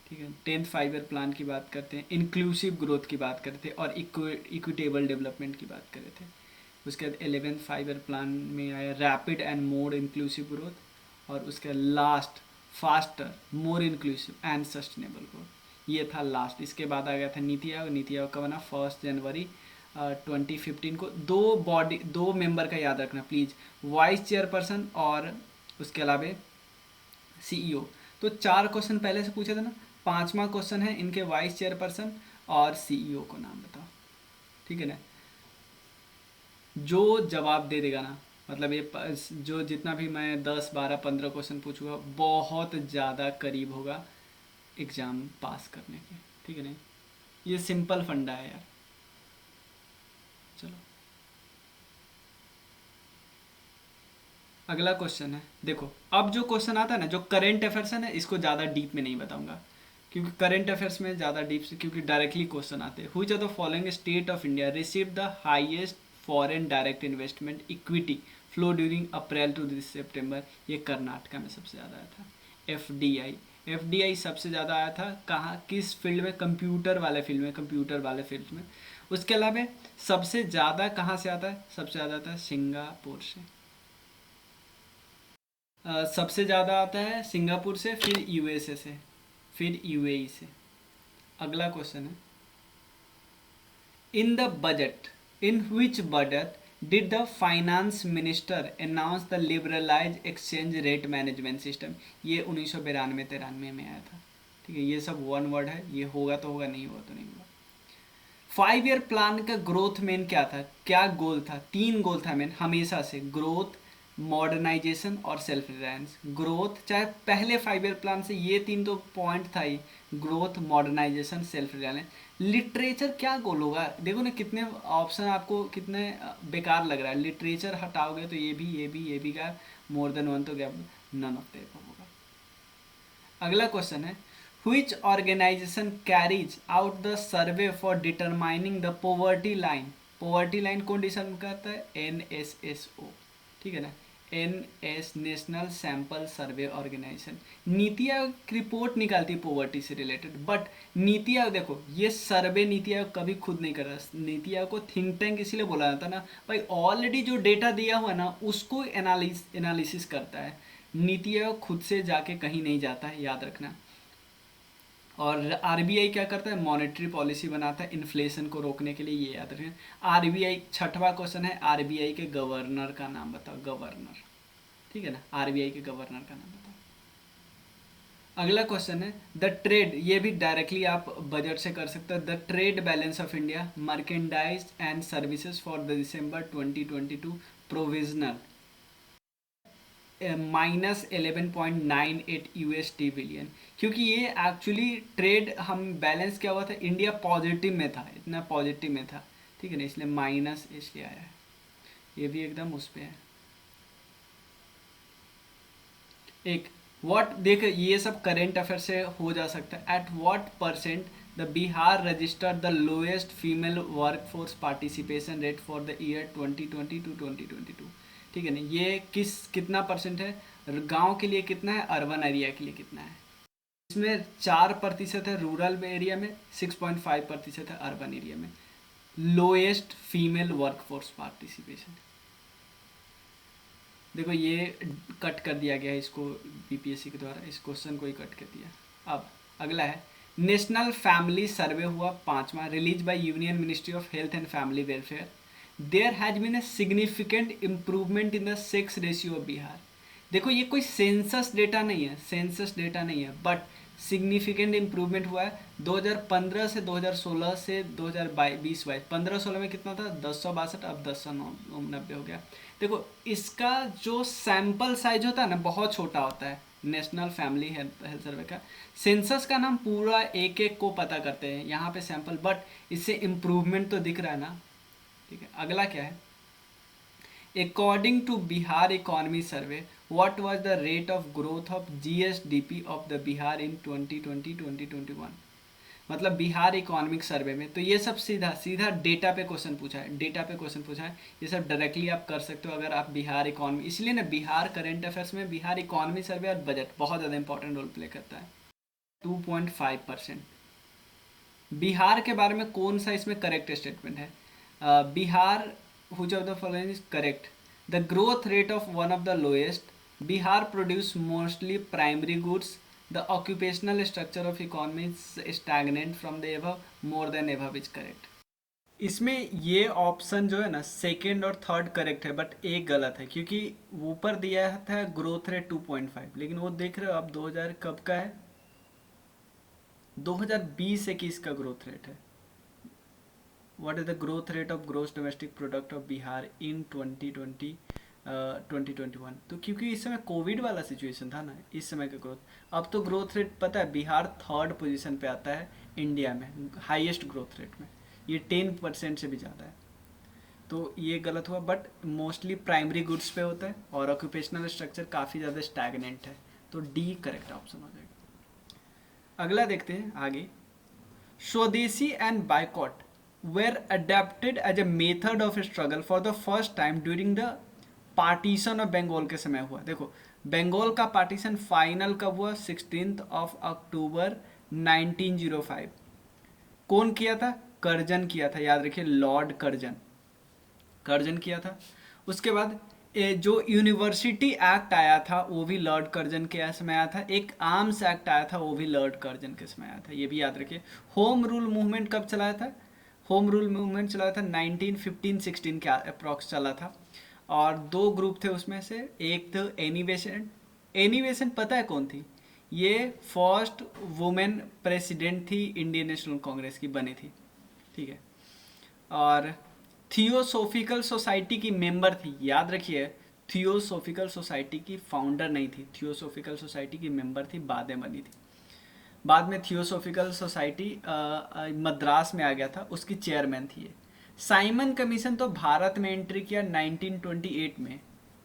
ठीक है, 10th 5 year प्लान की बात करते हैं, इंक्लूसिव ग्रोथ की बात करते थे, और इक्विटेबल डेवलपमेंट की बात कर रहे थे। उसके बाद 11th 5 year प्लान में आया rapid and more inclusive growth, और उसके last faster more inclusive and sustainable growth, ये था लास्ट। इसके बाद आ गया था नीति आयोग। नीति आयोग का बना 1 जनवरी 2015 को। दो मेंबर का याद रखना प्लीज़, वाइस चेयरपर्सन और उसके अलावा CEO। तो 4 क्वेश्चन पहले से पूछे थे ना, 5वां क्वेश्चन है इनके वाइस चेयरपर्सन और CEO को नाम बताओ। ठीक है ना, जो जवाब दे देगा ना, मतलब ये जो जितना भी मैं 10 12 15 क्वेश्चन पूछूंगा बहुत ज़्यादा करीब होगा एग्ज़ाम पास करने के। ठीक है ना, ये सिंपल फंडा है यार। चलो अगला क्वेश्चन है, देखो अब जो क्वेश्चन आता है ना, जो करेंट अफेयर्स है ना, इसको ज़्यादा डीप में नहीं बताऊंगा, क्योंकि करंट अफेयर्स में ज़्यादा डीप से, क्योंकि डायरेक्टली क्वेश्चन आते हैं। Which of the following state of India receive the highest foreign direct investment equity flow during April to September, ये कर्नाटका में सबसे ज़्यादा आया था। एफडीआई सबसे ज़्यादा आया था कहाँ, किस फील्ड में, कंप्यूटर वाले फील्ड में। उसके अलावा सबसे ज़्यादा कहाँ से आता है? सबसे ज़्यादा आता है सिंगापुर से। सबसे ज़्यादा आता है सिंगापुर से, फिर यूएसए से, फिर यूएई से। अगला क्वेश्चन है, in the budget, in which budget did the finance minister announce the liberalise exchange rate management system? ये 1992-93 में आया था। ठीक है, ये सब वन वर्ड है, ये होगा तो होगा, नहीं होगा तो नहीं होगा। 5 ईयर प्लान का ग्रोथ मेन क्या था, क्या गोल था? 3 गोल था मेन हमेशा से, ग्रोथ, मॉडर्नाइजेशन और सेल्फ रिलायंस। ग्रोथ, चाहे पहले 5 ईयर प्लान से ये 3 तो पॉइंट था ही, growth, modernisation, self reliance. Literature क्या गोल होगा? देखो ना कितने ऑप्शन आपको कितने बेकार लग रहा है। लिटरेचर हटाओगे तो ये भी, ये भी, ये भी क्या, मोर देन वन तो क्या, नन ऑफ द अबव होगा। अगला क्वेश्चन है, which organization carries out the survey for determining the poverty line? poverty line कौन डिसाइड करता है? NSSO। ठीक है ना, NS national sample survey organization. NITI Aayog report निकालती है पोवर्टी से रिलेटेड, बट नीति आयोग देखो ये सर्वे नीति आयोग कभी खुद नहीं कर रहा। नीति आयोग को थिंक टैंक इसीलिए बोला जाता है ना भाई, ऑलरेडी जो डेटा दिया हुआ है ना उसको एनालिसिस करता है। नीति आयोग खुद से जाके कहीं नहीं जाता है, याद रखना। और आरबीआई क्या करता है? मॉनेटरी पॉलिसी बनाता है इन्फ्लेशन को रोकने के लिए, ये याद रखें। आरबीआई, छठवां क्वेश्चन है, आरबीआई के गवर्नर का नाम बताओ। गवर्नर, ठीक है ना, आरबीआई के गवर्नर का नाम बताओ। अगला क्वेश्चन है, द ट्रेड, ये भी डायरेक्टली आप बजट से कर सकते हो। The trade balance of India, merchandise and services for the December 2022 provisional -11.98 USD billion. क्योंकि ये एक्चुअली ट्रेड हम बैलेंस क्या हुआ था, इंडिया पॉजिटिव में था, इतना पॉजिटिव में था, ठीक है ना, इसलिए माइनस इसलिए आया है। ये भी एकदम उस पर है। एक व्हाट, देख ये सब करेंट अफेयर से हो जा सकता है। At what percent the Bihar registered the lowest female workforce participation rate for the year 2020 to 2022? ठीक है ना, ये कितना परसेंट है? गांव के लिए कितना है, अर्बन एरिया के लिए कितना है? इसमें 4% है रूरल एरिया में, 6.5% है अर्बन एरिया में। लोएस्ट फीमेल वर्कफोर्स पार्टिसिपेशन, देखो ये कट कर दिया गया है इसको बीपीएससी के द्वारा, इस क्वेश्चन को ही कट कर दिया। अब अगला है, नेशनल फैमिली सर्वे हुआ 5वां, release by union ministry of health and family welfare. There has been a significant improvement in the sex ratio of Bihar. देखो ये कोई सेंसस डेटा नहीं है, सेंसस डेटा नहीं है, बट सिग्निफिकेंट इम्प्रूवमेंट हुआ है 2015 से 2016 से 2020-22। 15-16 में कितना था? 1062, अब 1090 हो गया। देखो इसका जो सैंपल साइज होता है ना बहुत छोटा होता है, नेशनल फैमिली हेल्थ सर्वे का। सेंसस का नाम पूरा एक एक को पता करते हैं, यहाँ पे सैंपल, बट इससे इम्प्रूवमेंट तो दिख रहा है ना। ठीक है, अगला क्या है, according to Bihar economy survey what was the rate of growth of GSDP of the Bihar in 2020-2021? मतलब बिहार इकोनॉमिक सर्वे में। तो ये सब सीधा सीधा डेटा पे क्वेश्चन पूछा है, डेटा पे क्वेश्चन पूछा है। ये सब डायरेक्टली आप कर सकते हो अगर आप बिहार इकोनॉमी, इसलिए ना बिहार करेंट अफेयर्स में बिहार इकोनॉमी सर्वे और बजट बहुत ज़्यादा इंपॉर्टेंट रोल प्ले करता है। 2.5%। बिहार के बारे में कौन सा इसमें करेक्ट स्टेटमेंट है? Bihar, which of the following is correct? The growth rate of one of the lowest. Bihar produce mostly primary goods. The occupational structure of economy is stagnant from the above. More than above is correct. इसमें ये option जो है ना second और third correct है, but एक गलत है क्योंकि ऊपर दिया था ग्रोथ रेट 2.5, लेकिन वो देख रहे हो आप 2000 कब का है, 2020-21 का ग्रोथ रेट है। What is the growth rate of gross domestic product of Bihar in 2021? तो क्योंकि इस समय कोविड वाला सिचुएशन था ना, इस समय का ग्रोथ, अब तो ग्रोथ रेट पता है बिहार 3rd पोजीशन पे आता है इंडिया में हाईएस्ट ग्रोथ रेट में, ये 10% से भी ज़्यादा है। तो ये गलत हुआ, बट मोस्टली प्राइमरी गुड्स पे होता है और ऑक्यूपेशनल स्ट्रक्चर काफ़ी ज़्यादा स्टैगनेंट है, तो डी करेक्ट ऑप्शन हो जाएगा। अगला देखते हैं आगे, स्वदेशी and boycott were adapted as a method of struggle for the first time during the partition of Bengal के समय हुआ। देखो बंगाल का पार्टीशन फाइनल कब हुआ? 16 October 1905। कौन किया था? कर्जन किया था, याद रखिए लॉर्ड कर्जन, कर्जन किया था। उसके बाद जो यूनिवर्सिटी एक्ट आया था वो भी लॉर्ड कर्जन के समय आया था। एक आर्म्स एक्ट आया था वो भी लॉर्ड कर्जन के समय आया था, ये भी याद रखिए। होम रूल मूवमेंट कब चलाया था? होम रूल मूवमेंट चलाया था 1915-16 के अप्रॉक्स चला था। और दो ग्रुप थे उसमें से, एक था एनिवेशन। एनिवेशन पता है कौन थी? ये फर्स्ट वुमेन प्रेसिडेंट थी इंडियन नेशनल कांग्रेस की, बनी थी, ठीक है। और थियोसोफिकल सोसाइटी की मेंबर थी, याद रखिए थियोसोफिकल सोसाइटी की फाउंडर नहीं थी, थियोसोफिकल सोसाइटी की मेंबर थी, बाद में बनी थी। बाद में थियोसोफिकल सोसाइटी मद्रास में आ गया था, उसकी चेयरमैन थी ये। साइमन कमीशन तो भारत में एंट्री किया 1928 में,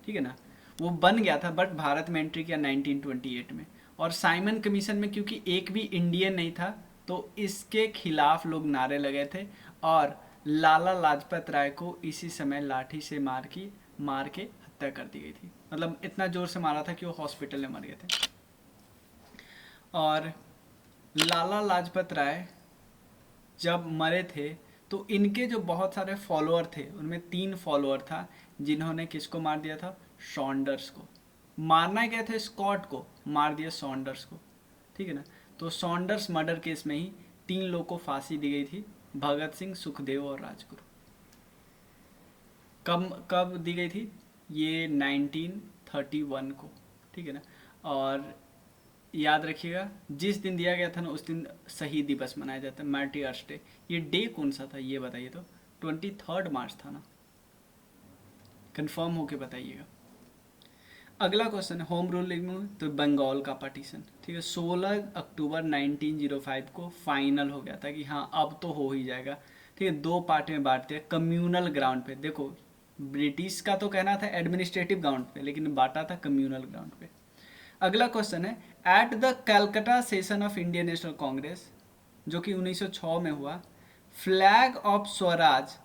ठीक है ना, वो बन गया था बट भारत में एंट्री किया 1928 में। और साइमन कमीशन में क्योंकि एक भी इंडियन नहीं था तो इसके खिलाफ लोग नारे लगे थे, और लाला लाजपत राय को इसी समय लाठी से मार के हत्या कर दी गई थी। मतलब इतना जोर से मारा था कि वो हॉस्पिटल में मर गए थे। और लाला लाजपत राय जब मरे थे तो इनके जो बहुत सारे फॉलोअर थे उनमें 3 फॉलोअर था जिन्होंने किसको मार दिया था? सॉन्डर्स को। मारना गए थे स्कॉट को, मार दिया सॉन्डर्स को, ठीक है ना। तो सॉन्डर्स मर्डर केस में ही 3 लोगों को फांसी दी गई थी, भगत सिंह, सुखदेव और राजगुरु। कब कब दी गई थी? ये 1931 को, ठीक है ना। और याद रखिएगा जिस दिन दिया गया था ना उस दिन शहीद दिवस मनाया जाता है, मार्टियर्स डे। ये डे कौन सा था ये बताइए तो? 23 मार्च था ना, कंफर्म होके बताइएगा। अगला क्वेश्चन है होम रूल में तो बंगाल का पार्टीशन, ठीक है, 16 अक्टूबर 1905 को फाइनल हो गया था कि हाँ अब तो हो ही जाएगा, ठीक है। 2 पार्ट में बांटते हैं, कम्यूनल ग्राउंड पे। देखो ब्रिटिश का तो कहना था एडमिनिस्ट्रेटिव ग्राउंड पे, लेकिन बांटा था कम्यूनल ग्राउंड पे। अगला क्वेश्चन है at the Calcutta session of Indian National Congress जो कि 1906 में हुआ, flag of Swaraj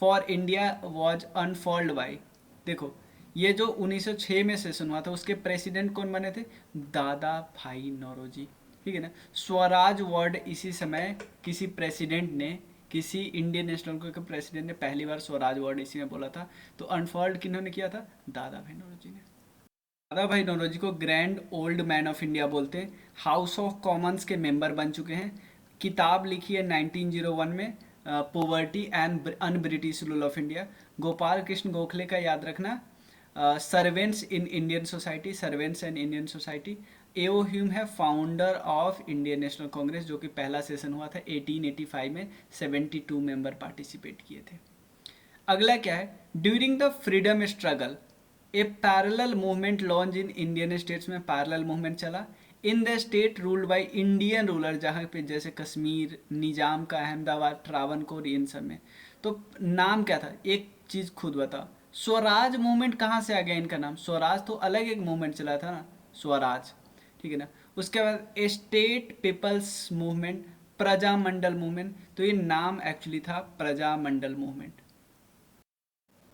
for India was unfolded by. देखो ये जो 1906 में सेशन हुआ था उसके प्रेसिडेंट कौन बने थे? दादा भाई नौरोजी, ठीक है ना। स्वराज वर्ड इसी समय किसी प्रेसिडेंट ने, किसी इंडियन नेशनल के प्रेसिडेंट ने पहली बार स्वराज वर्ड इसी में बोला था। तो अनफॉल्ड किन्होंने किया था? दादा भाई नौरोजी ने। दादा भाई नौरोजी को grand old man of India बोलते हैं। हाउस ऑफ कॉमन्स के मेंबर बन चुके हैं। किताब लिखी है 1901 में, poverty and un British rule of India. Gopal Krishna Gokhale का याद रखना, servants in Indian society, servants and Indian society. AO Hume है founder of Indian National Congress जो कि पहला सेशन हुआ था 1885 में, 72 मेंबर पार्टिसिपेट किए थे। अगला क्या है? During the freedom struggle A parallel movement launch in Indian states में पैरेलल मूवमेंट चला in the state ruled by Indian ruler, जहाँ पे जैसे कश्मीर, निजाम का, अहमदाबाद, ट्रावनकोर, इन सब में। तो नाम क्या था? एक चीज़ खुद बताओ, स्वराज मूवमेंट कहाँ से आ गया इनका नाम? स्वराज तो अलग एक मूवमेंट चला था ना, स्वराज, ठीक है ना। उसके बाद state people's movement, Prajamandal movement, तो ये नाम एक्चुअली था Prajamandal movement,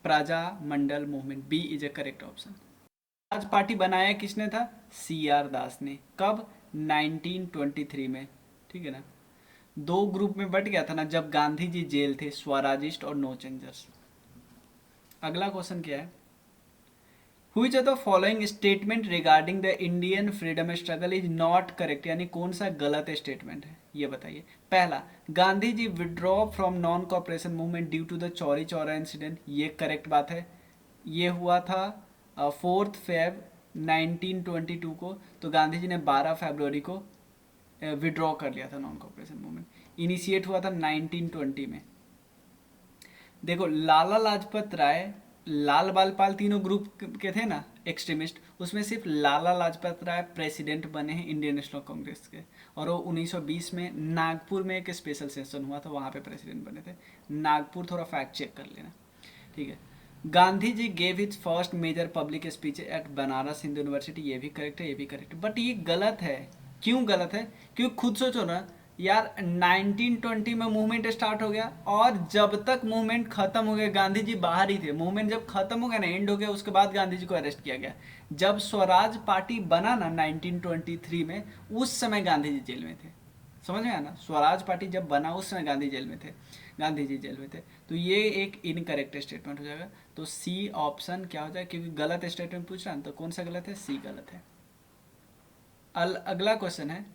Prajamandal movement. B is a correct option. आज पार्टी बनाया किसने था? सी आर दास ने। कब? 1923 में, ठीक है ना। 2 ग्रुप में बट गया था ना जब गांधी जी जेल थे, स्वराजिस्ट और नो चेंजर्स। अगला क्वेश्चन क्या है? Which of the following statement regarding the Indian freedom struggle is not correct, यानी कौन सा गलत स्टेटमेंट है ये बताइए। पहला, Gandhi ji withdraw from non cooperation movement due to the Chauri Chaura incident, ये करेक्ट बात है। ये हुआ था 4 फेब 1922 को, तो गांधी जी ने 12 फरवरी को विड्रॉ कर लिया था नॉन कॉपरेशन मूवमेंट। इनिशिएट हुआ था 1920 में। देखो लाला लाजपत राय, लाल बाल पाल तीनों ग्रुप के थे ना एक्सट्रीमिस्ट, उसमें सिर्फ लाला लाजपत राय प्रेसिडेंट बने हैं इंडियन नेशनल कांग्रेस के। और वो 1920 में नागपुर में एक स्पेशल सेशन हुआ था, वहाँ पे प्रेसिडेंट बने थे। नागपुर थोड़ा फैक्ट चेक कर लेना, ठीक है। Gandhi ji gave his first major public speech at Banaras Hindu University, ये भी करेक्ट है, ये भी करेक्ट है, बट ये गलत है। क्यों गलत है? क्योंकि खुद सोचो ना यार, 1920 में मूवमेंट स्टार्ट हो गया और जब तक मूवमेंट खत्म हो गया गांधी जी बाहर ही थे। मूवमेंट जब खत्म हो गया ना, एंड हो गया, उसके बाद गांधी जी को अरेस्ट किया गया। जब स्वराज पार्टी बना ना 1923 में, उस समय गांधी जी जेल में थे। समझ में आया ना? स्वराज पार्टी जब बना उस समय गांधी जेल में थे। गांधी जी जेल में थे। तो ये एक इनकरेक्ट स्टेटमेंट हो जाएगा। तो सी ऑप्शन क्या हो जाएगा, क्योंकि गलत स्टेटमेंट पूछ रहा है, तो कौन सा गलत है, सी गलत है। अगला क्वेश्चन है,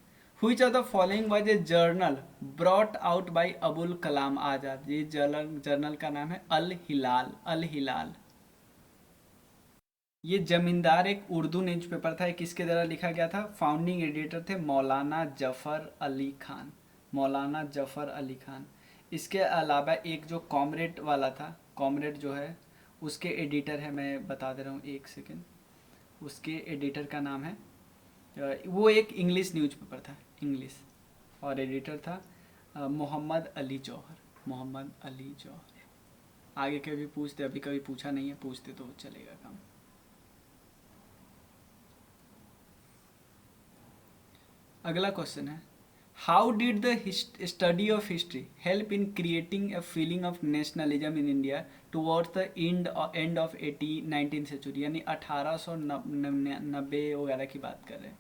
Which of the following was a journal brought out by Abul Kalam Azad. ये जर्नल का नाम है अल हिलाल। अल हिलाल ये जमींदार एक उर्दू न्यूज़पेपर था। किसके द्वारा लिखा गया था, फाउंडिंग एडिटर थे मौलाना जफ़र अली खान। मौलाना जफ़र अली खान। इसके अलावा एक जो कॉमरेड वाला था, कॉमरेड जो है उसके एडिटर है, मैं बता दे रहा हूँ एक सेकेंड, उसके एडिटर का नाम है, वो एक इंग्लिश न्यूज़पेपर था, इंग्लिश, और एडिटर था मोहम्मद अली जौहर। मोहम्मद अली जौहर। आगे कभी पूछते, अभी कभी पूछा नहीं है, पूछते तो चलेगा काम। अगला क्वेश्चन है, how did the study of history help in creating a feeling of nationalism in India towards the end of 19th century, यानी 1890 वगैरह की बात कर रहे हैं।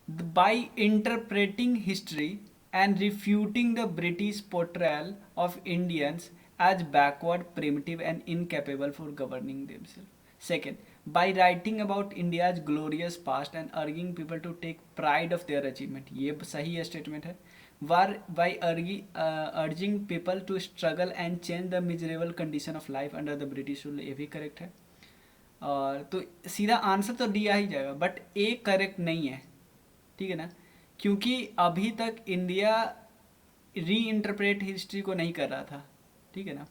By interpreting history and refuting the British portrayal of Indians as backward, primitive, and incapable for governing themselves. Second, by writing about India's glorious past and urging people to take pride of their achievement. ये सही statement है। By urging people to struggle and change the miserable condition of life under the British rule, ये भी correct है। और तो सीधा answer तो डी आ ही जाएगा, बट ए करेक्ट नहीं है, ठीक है ना, क्योंकि अभी तक इंडिया री इंटरप्रेट हिस्ट्री को नहीं कर रहा था, ठीक है ना,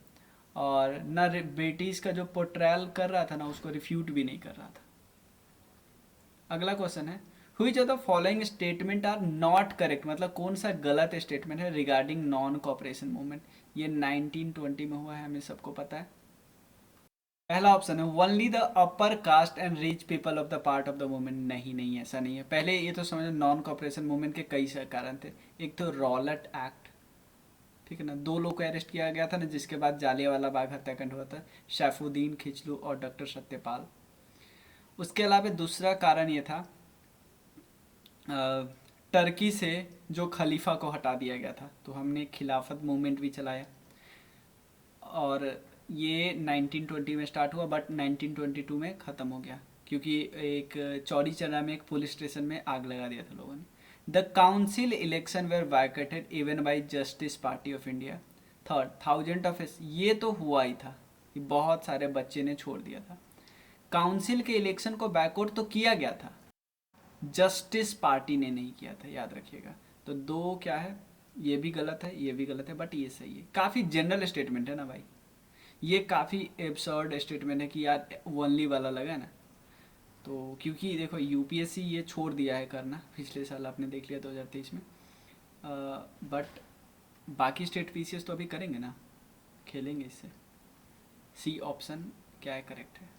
और न ब्रिटिश का जो पोर्ट्रेयल कर रहा था ना उसको रिफ्यूट भी नहीं कर रहा था। अगला क्वेश्चन है, which of the following statement are not correct, मतलब कौन सा गलत स्टेटमेंट है रिगार्डिंग नॉन कोऑपरेशन मूवमेंट। ये 1920 में हुआ है, हमें सबको पता है। पहला ऑप्शन है, only the upper caste and rich people of the part of the movement. नहीं नहीं, ऐसा नहीं है। पहले ये तो समझो नॉन कॉपरेशन मूवमेंट के कई कारण थे। एक तो रॉलेट एक्ट, ठीक है ना, 2 लोग को अरेस्ट किया गया था ना, जिसके बाद जालियांवाला बाग हत्याकांड हुआ था, शैफुद्दीन खिचलू और डॉक्टर सत्यपाल। उसके अलावा दूसरा कारण ये था, टर्की से जो खलीफा को हटा दिया गया था, तो हमने खिलाफत मूवमेंट भी चलाया, और ये 1920 में स्टार्ट हुआ बट 1922 में ख़त्म हो गया, क्योंकि एक चौड़ी चौरा में एक पुलिस स्टेशन में आग लगा दिया था लोगों ने। The council election were boycotted even by Justice Party of India. Third, thousand of, ये तो हुआ ही था, ये बहुत सारे बच्चे ने छोड़ दिया था। काउंसिल के इलेक्शन को बैकआउट तो किया गया था, जस्टिस पार्टी ने नहीं किया था, याद रखिएगा। तो 2 क्या है, ये भी गलत है, ये भी गलत है, बट ये सही है। काफ़ी जनरल स्टेटमेंट है ना भाई, ये काफ़ी एब्सर्ड स्टेटमेंट है कि यार ओनली वाला लगा ना, तो क्योंकि देखो यूपीएससी ये छोड़ दिया है करना, पिछले साल आपने देख लिया 2023 में, बट बाकी स्टेट पीसीएस तो अभी करेंगे ना, खेलेंगे इससे। सी ऑप्शन क्या है, करेक्ट है।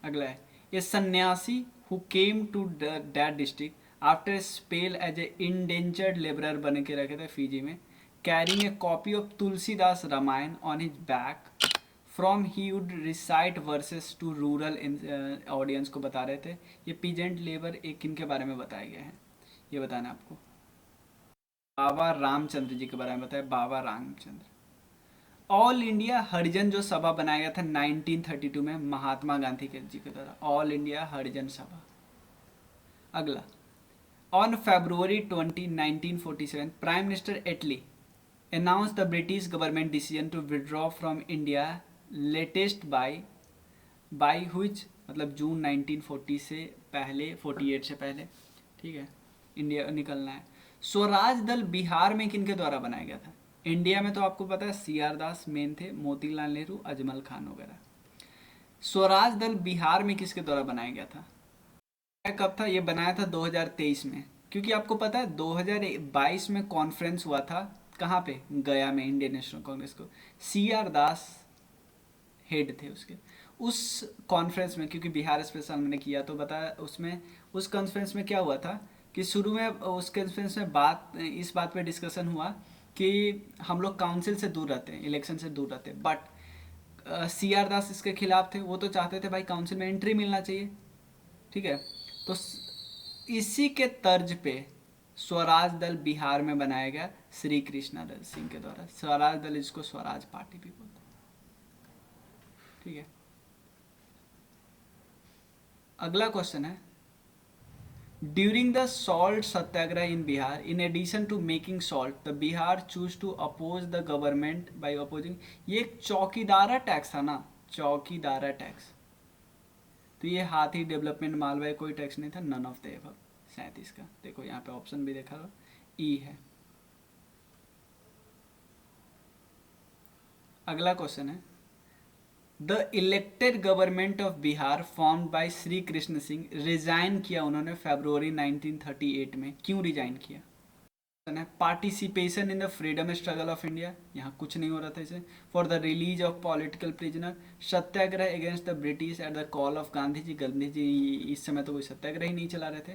अगला है, a sannyasi who came to that district after spell as a indentured labourer बन के रखे थे फिजी में, carrying a copy of Tulsidas Ramayana on his back from he would recite verses to rural audience को बता रहे थे। ये पीजेंट लेबर एक किन के बारे में बताए गए हैं, ये बताना आपको। बाबा रामचंद्र जी के बारे में बताया, बाबा रामचंद्र। ऑल इंडिया हरिजन जो सभा बनाया गया था 1932 में महात्मा गांधी के जी के द्वारा, ऑल इंडिया हरिजन सभा। अगला, on February 20, 1947 prime minister Attlee announce the British government decision to withdraw from India latest by which, मतलब जून 1940 से पहले, 48 से पहले, ठीक है, इंडिया निकलना है। स्वराज दल बिहार में किनके द्वारा बनाया गया था। इंडिया में तो आपको पता है CR दास मेन थे, मोतीलाल नेहरू, अजमल खान वगैरह। स्वराज दल बिहार में किसके द्वारा बनाया गया था, कब था, ये बनाया था 2023 में, क्योंकि आपको पता है 2022 में कॉन्फ्रेंस हुआ था, कहाँ पे, गया में, इंडियन नेशनल कांग्रेस को CR दास हेड थे उसके। उस कॉन्फ्रेंस में, क्योंकि बिहार स्पेशल मैंने किया तो बताया, उसमें उस कॉन्फ्रेंस में क्या हुआ था कि शुरू में उस कॉन्फ्रेंस में इस बात पे डिस्कशन हुआ कि हम लोग काउंसिल से दूर रहते हैं, इलेक्शन से दूर रहते हैं, बट CR दास इसके खिलाफ थे। वो तो चाहते थे भाई काउंसिल में एंट्री मिलना चाहिए, ठीक है। तो इसी के तर्ज पे स्वराज दल बिहार में बनाया गया श्री कृष्णा दल सिंह के द्वारा। स्वराज दल इसको स्वराज पार्टी भी बोलते हैं। ठीक है, अगला क्वेश्चन है, during the salt Satyagraha in Bihar in addition to making salt the Bihar choose to oppose the government by opposing. ये एक चौकीदारा टैक्स था ना, चौकीदारा टैक्स। तो ये हाथी डेवलपमेंट मालवा कोई टैक्स नहीं था, नन ऑफ द एबव। 37 का देखो यहाँ पे ऑप्शन भी देखा लो, ई है। अगला क्वेश्चन है, the elected government of Bihar formed by Shri Krishna Sinha resign किया उन्होंने फरवरी 1938 में। क्यों रिजाइन किया? Participation in the freedom struggle of India, यहाँ कुछ नहीं हो रहा था इसे। For the release of political prisoner, satyagraha against the British at the call of Gandhi ji. Gandhi ji इस समय तो कोई सत्याग्रह ही नहीं चला रहे थे,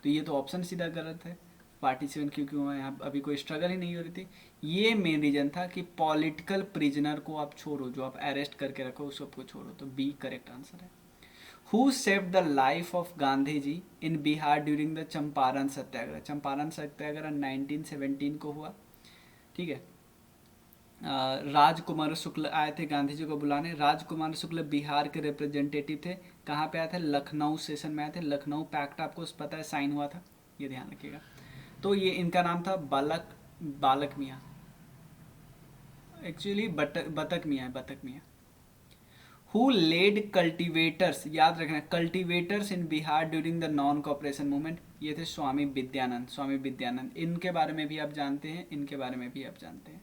तो ये तो ऑप्शन सीधा गलत है। पार्टिसिपेशन क्योंकि यहाँ अभी कोई स्ट्रगल ही नहीं हो रही थी। ये मेन रीजन था कि पॉलिटिकल प्रिजनर को आप छोड़ो, जो आप अरेस्ट करके रखो उस सबको छोड़ो, तो बी करेक्ट आंसर है। Who saved the life of Gandhi ji in Bihar during the Champaran satyagraha? Champaran satyagraha 1917 को हुआ। ठीक है, राजकुमार शुक्ल आए थे गांधी जी को बुलाने। राजकुमार शुक्ल बिहार के रिप्रेजेंटेटिव थे। कहाँ पे आए थे? लखनऊ सेशन में आए थे। लखनऊ पैक्ट आपको पता है साइन हुआ था, ये ध्यान रखिएगा। तो ये इनका नाम था बालक मियाँ, एक्चुअली बतक मियाँ है, बतक मियाँ। हु लेड कल्टिवेटर्स, याद रखना, cultivators in Bihar during the non cooperation movement? ये थे स्वामी विद्यानंद। स्वामी विद्यानंद, इनके बारे में भी आप जानते हैं, इनके बारे में भी आप जानते हैं।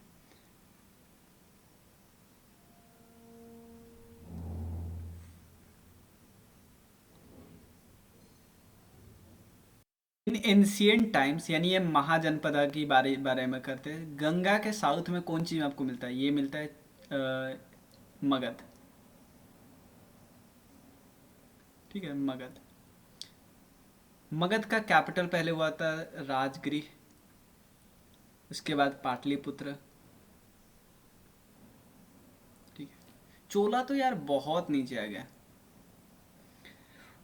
इन एंशियंट टाइम्स, यानी ये महाजनपदा की बारे में करते हैं। गंगा के साउथ में कौन चीज आपको मिलता है? ये मिलता है मगध। ठीक है, मगध। मगध का कैपिटल पहले हुआ था राजगृह, उसके बाद पाटलिपुत्र। ठीक है, चोला तो यार बहुत नीचे आ गया।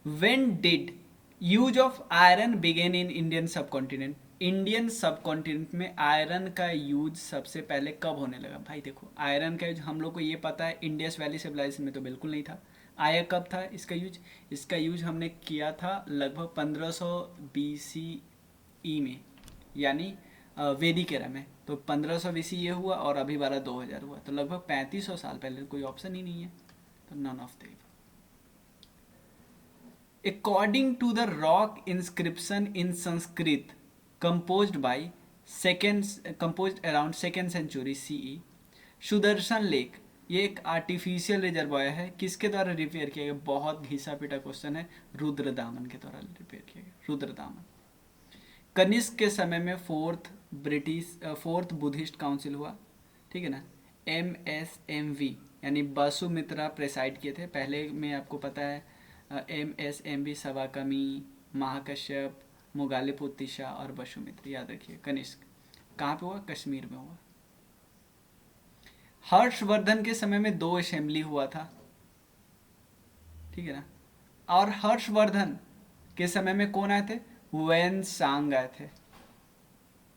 When did use of iron begin in Indian subcontinent? Indian subcontinent में आयरन का यूज सबसे पहले कब होने लगा? भाई देखो, आयरन का यूज हम लोग को ये पता है, इंडस वैली सिविलाइजेशन में तो बिल्कुल नहीं था। आया कब था इसका यूज? इसका यूज हमने किया था लगभग 1500 BCE में, यानी वैदिक एरा में। तो 1500 BC ये हुआ और अभी 2000 हुआ, तो लगभग 3500 साल पहले। कोई ऑप्शन ही नहीं है, तो none of the. According to the rock inscription in Sanskrit composed around 2nd century CE, Sudarshan lake, ये एक आर्टिफिशियल रिजर्वायर है, किसके द्वारा रिपेयर किया गया? बहुत घिसा पिटा क्वेश्चन है, रुद्रदामन के द्वारा रिपेयर किया गया, रुद्रदामन। कनिष्क के समय में फोर्थ बुद्धिस्ट काउंसिल हुआ। ठीक है ना, MSMV यानी बसुमित्रा प्रेसाइड किए थे। पहले में आपको पता है MSMV सवाकमी, महाकश्यप, मुगालिपुतिशा और बसुमित्र, याद रखिए। कनिष्क कहाँ पे हुआ? कश्मीर में हुआ। हर्षवर्धन के समय में 2 असेंबली हुआ था। ठीक है ना, और हर्षवर्धन के समय में कौन आए थे? वेन सांग आए थे।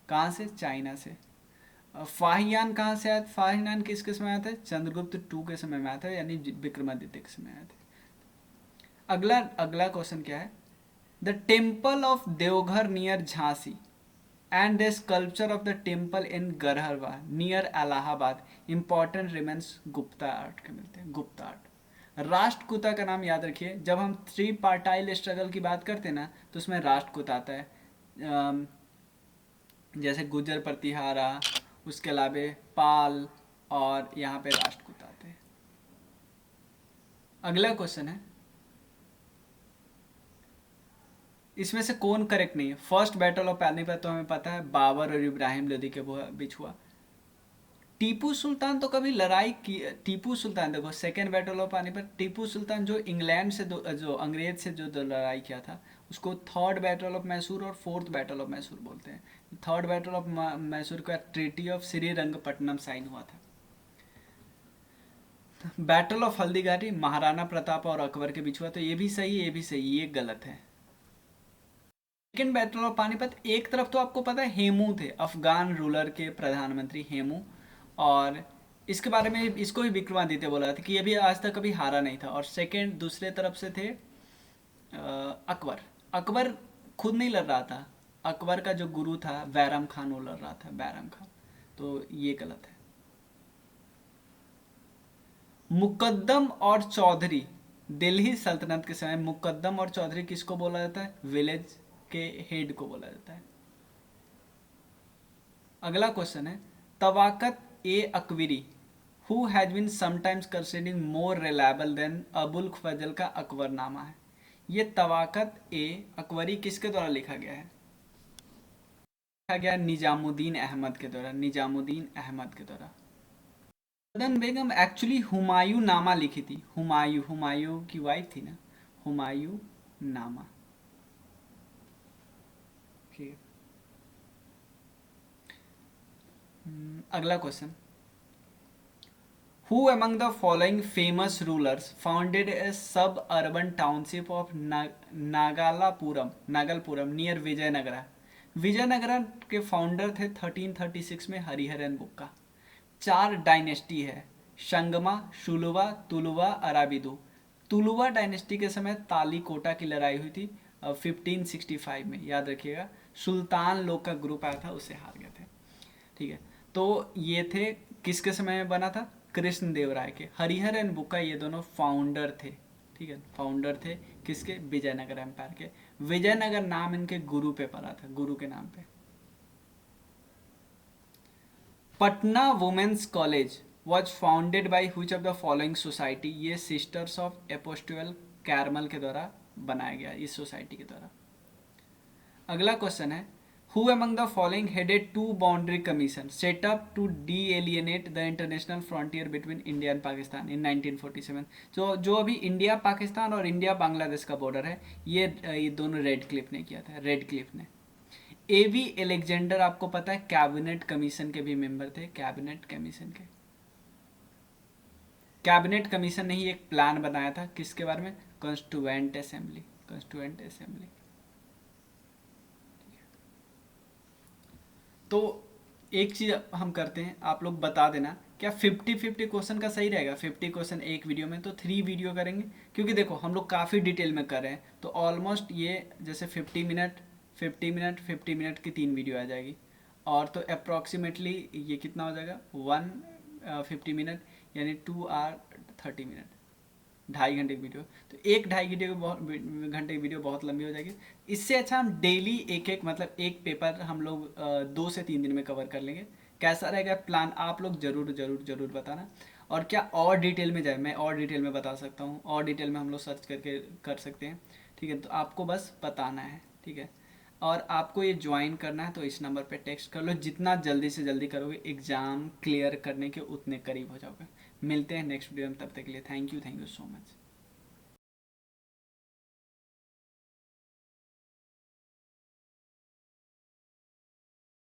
कहाँ से? चाइना से। फाहियान कहाँ से आए? फाहियान किसके समय आए थे? चंद्रगुप्त टू के समय में आए थे, यानी विक्रमादित्य के समय आए थे। अगला क्वेश्चन क्या है? The temple of Deoghar near Jhansi and the sculpture of the temple in Garhwa near Allahabad important remains Gupta art के मिलते हैं। गुप्ता आर्ट। राष्ट्रकूटा का नाम याद रखिए, जब हम 3 पार्टाइल स्ट्रगल की बात करते हैं ना, तो उसमें राष्ट्रकूटा आता है। जैसे गुर्जर प्रतिहारा, उसके अलावे पाल, और यहाँ पे राष्ट्रकूट आते हैं। अगला क्वेश्चन है, इसमें से कौन करेक्ट नहीं है? फर्स्ट बैटल ऑफ पानीपत तो हमें पता है, बाबर और इब्राहिम लोदी के बीच हुआ। टीपू सुल्तान तो कभी लड़ाई की? टीपू सुल्तान देखो, second battle of Panipat, Tipu Sultan जो इंग्लैंड से जो अंग्रेज से जो लड़ाई किया था, उसको थर्ड बैटल ऑफ मैसूर और फोर्थ बैटल ऑफ मैसूर बोलते हैं। थर्ड बैटल ऑफ मैसूर का ट्रीटी ऑफ श्रीरंगपट्टनम साइन हुआ था। बैटल ऑफ हल्दीघाटी महाराणा प्रताप और अकबर के बीच हुआ, तो ये भी सही, ये भी सही, ये गलत है। सेकेंड बैटल ऑफ पानीपत, एक तरफ तो आपको पता है हेमू थे, अफगान रूलर के प्रधानमंत्री हेमू, और इसके बारे में इसको भी विक्रमादित्य बोला था कि ये भी आज तक कभी हारा नहीं था। और सेकेंड दूसरे तरफ से थे अकबर। अकबर खुद नहीं लड़ रहा था, अकबर का जो गुरु था बैरम खान वो लड़ रहा था, बैरम खान, तो ये गलत है। मुकद्दम और चौधरी, दिल्ली सल्तनत के समय मुकद्दम और चौधरी किसको बोला जाता है? विलेज के हेड को बोला जाता है। अगला क्वेश्चन है Tabaqat e Akbari, who has been sometimes considered more reliable than Abul Fazl का अकबरनामा है। ये तवाकत ए अकबरी किसके द्वारा लिखा गया है? लिखा गया निजामुद्दीन अहमद के द्वारा, निजामुद्दीन अहमद के द्वारा। मदन बेगम एक्चुअली हुमायूं नामा लिखी थी, हुमायूं, हुमायूं की वाइफ थी ना, हुमायूं नामा। ठीक है, अगला question, who among the following famous rulers founded a suburban township of Nagalapuram, Nagalapuram near Vijayanagara. Vijayanagara के फाउंडर थे 1336 में हरिहरन बुक्का। 4 डायनेस्टी है, शंगमा, शुलुवा, तुलुवा, अराबिदु। तुलुवा डायनेस्टी के समय तालीकोटा की लड़ाई हुई थी 1565 में, याद रखिएगा। सुल्तान लोग का ग्रुप आया था, उससे हार गए थे। ठीक है, तो ये थे किसके समय में बना था? कृष्ण देव राय के। हरिहर एंड बुक्का ये दोनों फाउंडर थे। ठीक है, फाउंडर थे किसके? विजयनगर एम्पायर के। विजयनगर नाम इनके गुरु पे पड़ा था, गुरु के नाम पे। Patna women's college was founded by which of the following society. ये सिस्टर्स ऑफ एपोस्टुअल कैरमल के द्वारा बनाया गया, इस सोसाइटी के द्वारा। अगला क्वेश्चन है who among the following headed 2 boundary commission set up to delineate the international frontier between India and Pakistan in 1947। जो अभी इंडिया पाकिस्तान और इंडिया बांग्लादेश का बॉर्डर है, ये दोनों रेड क्लिफ ने किया था, रेड क्लिफ ने। एवी एलेक्जेंडर आपको पता है कैबिनेट कमीशन के भी मेंबर थे, कैबिनेट कमीशन के। कैबिनेट कमीशन ने ही एक प्लान बनाया था किसके बारे में? Constituent assembly, constituent assembly. तो एक चीज हम करते हैं, आप लोग बता देना क्या 50-50 क्वेश्चन का सही रहेगा? 50 क्वेश्चन एक वीडियो में, तो 3 वीडियो करेंगे, क्योंकि देखो हम लोग काफ़ी डिटेल में कर रहे हैं, तो ऑलमोस्ट ये जैसे 50 मिनट 50 मिनट 50 मिनट की 3 वीडियो आ जाएगी, और तो अप्रॉक्सीमेटली ये कितना हो जाएगा? 150 मिनट यानी 2 आवर 30 मिनट, 2.5 घंटे की वीडियो। तो 1-2.5 घंटे की वीडियो बहुत लंबी हो जाएगी। इससे अच्छा हम डेली एक मतलब एक पेपर हम लोग 2 से 3 दिन में कवर कर लेंगे। कैसा रहेगा प्लान? आप लोग जरूर जरूर जरूर बताना। और क्या और डिटेल में जाए, मैं और डिटेल में बता सकता हूँ, और डिटेल में हम लोग सर्च करके कर सकते हैं। ठीक है, तो आपको बस बताना है। ठीक है, और आपको ये ज्वाइन करना है तो इस नंबर पे टेक्स्ट कर लो। जितना जल्दी से जल्दी करोगे एग्ज़ाम क्लियर करने के उतने करीब हो जाओगे। मिलते हैं नेक्स्ट वीडियो में, तब तक के लिए थैंक यू सो मच।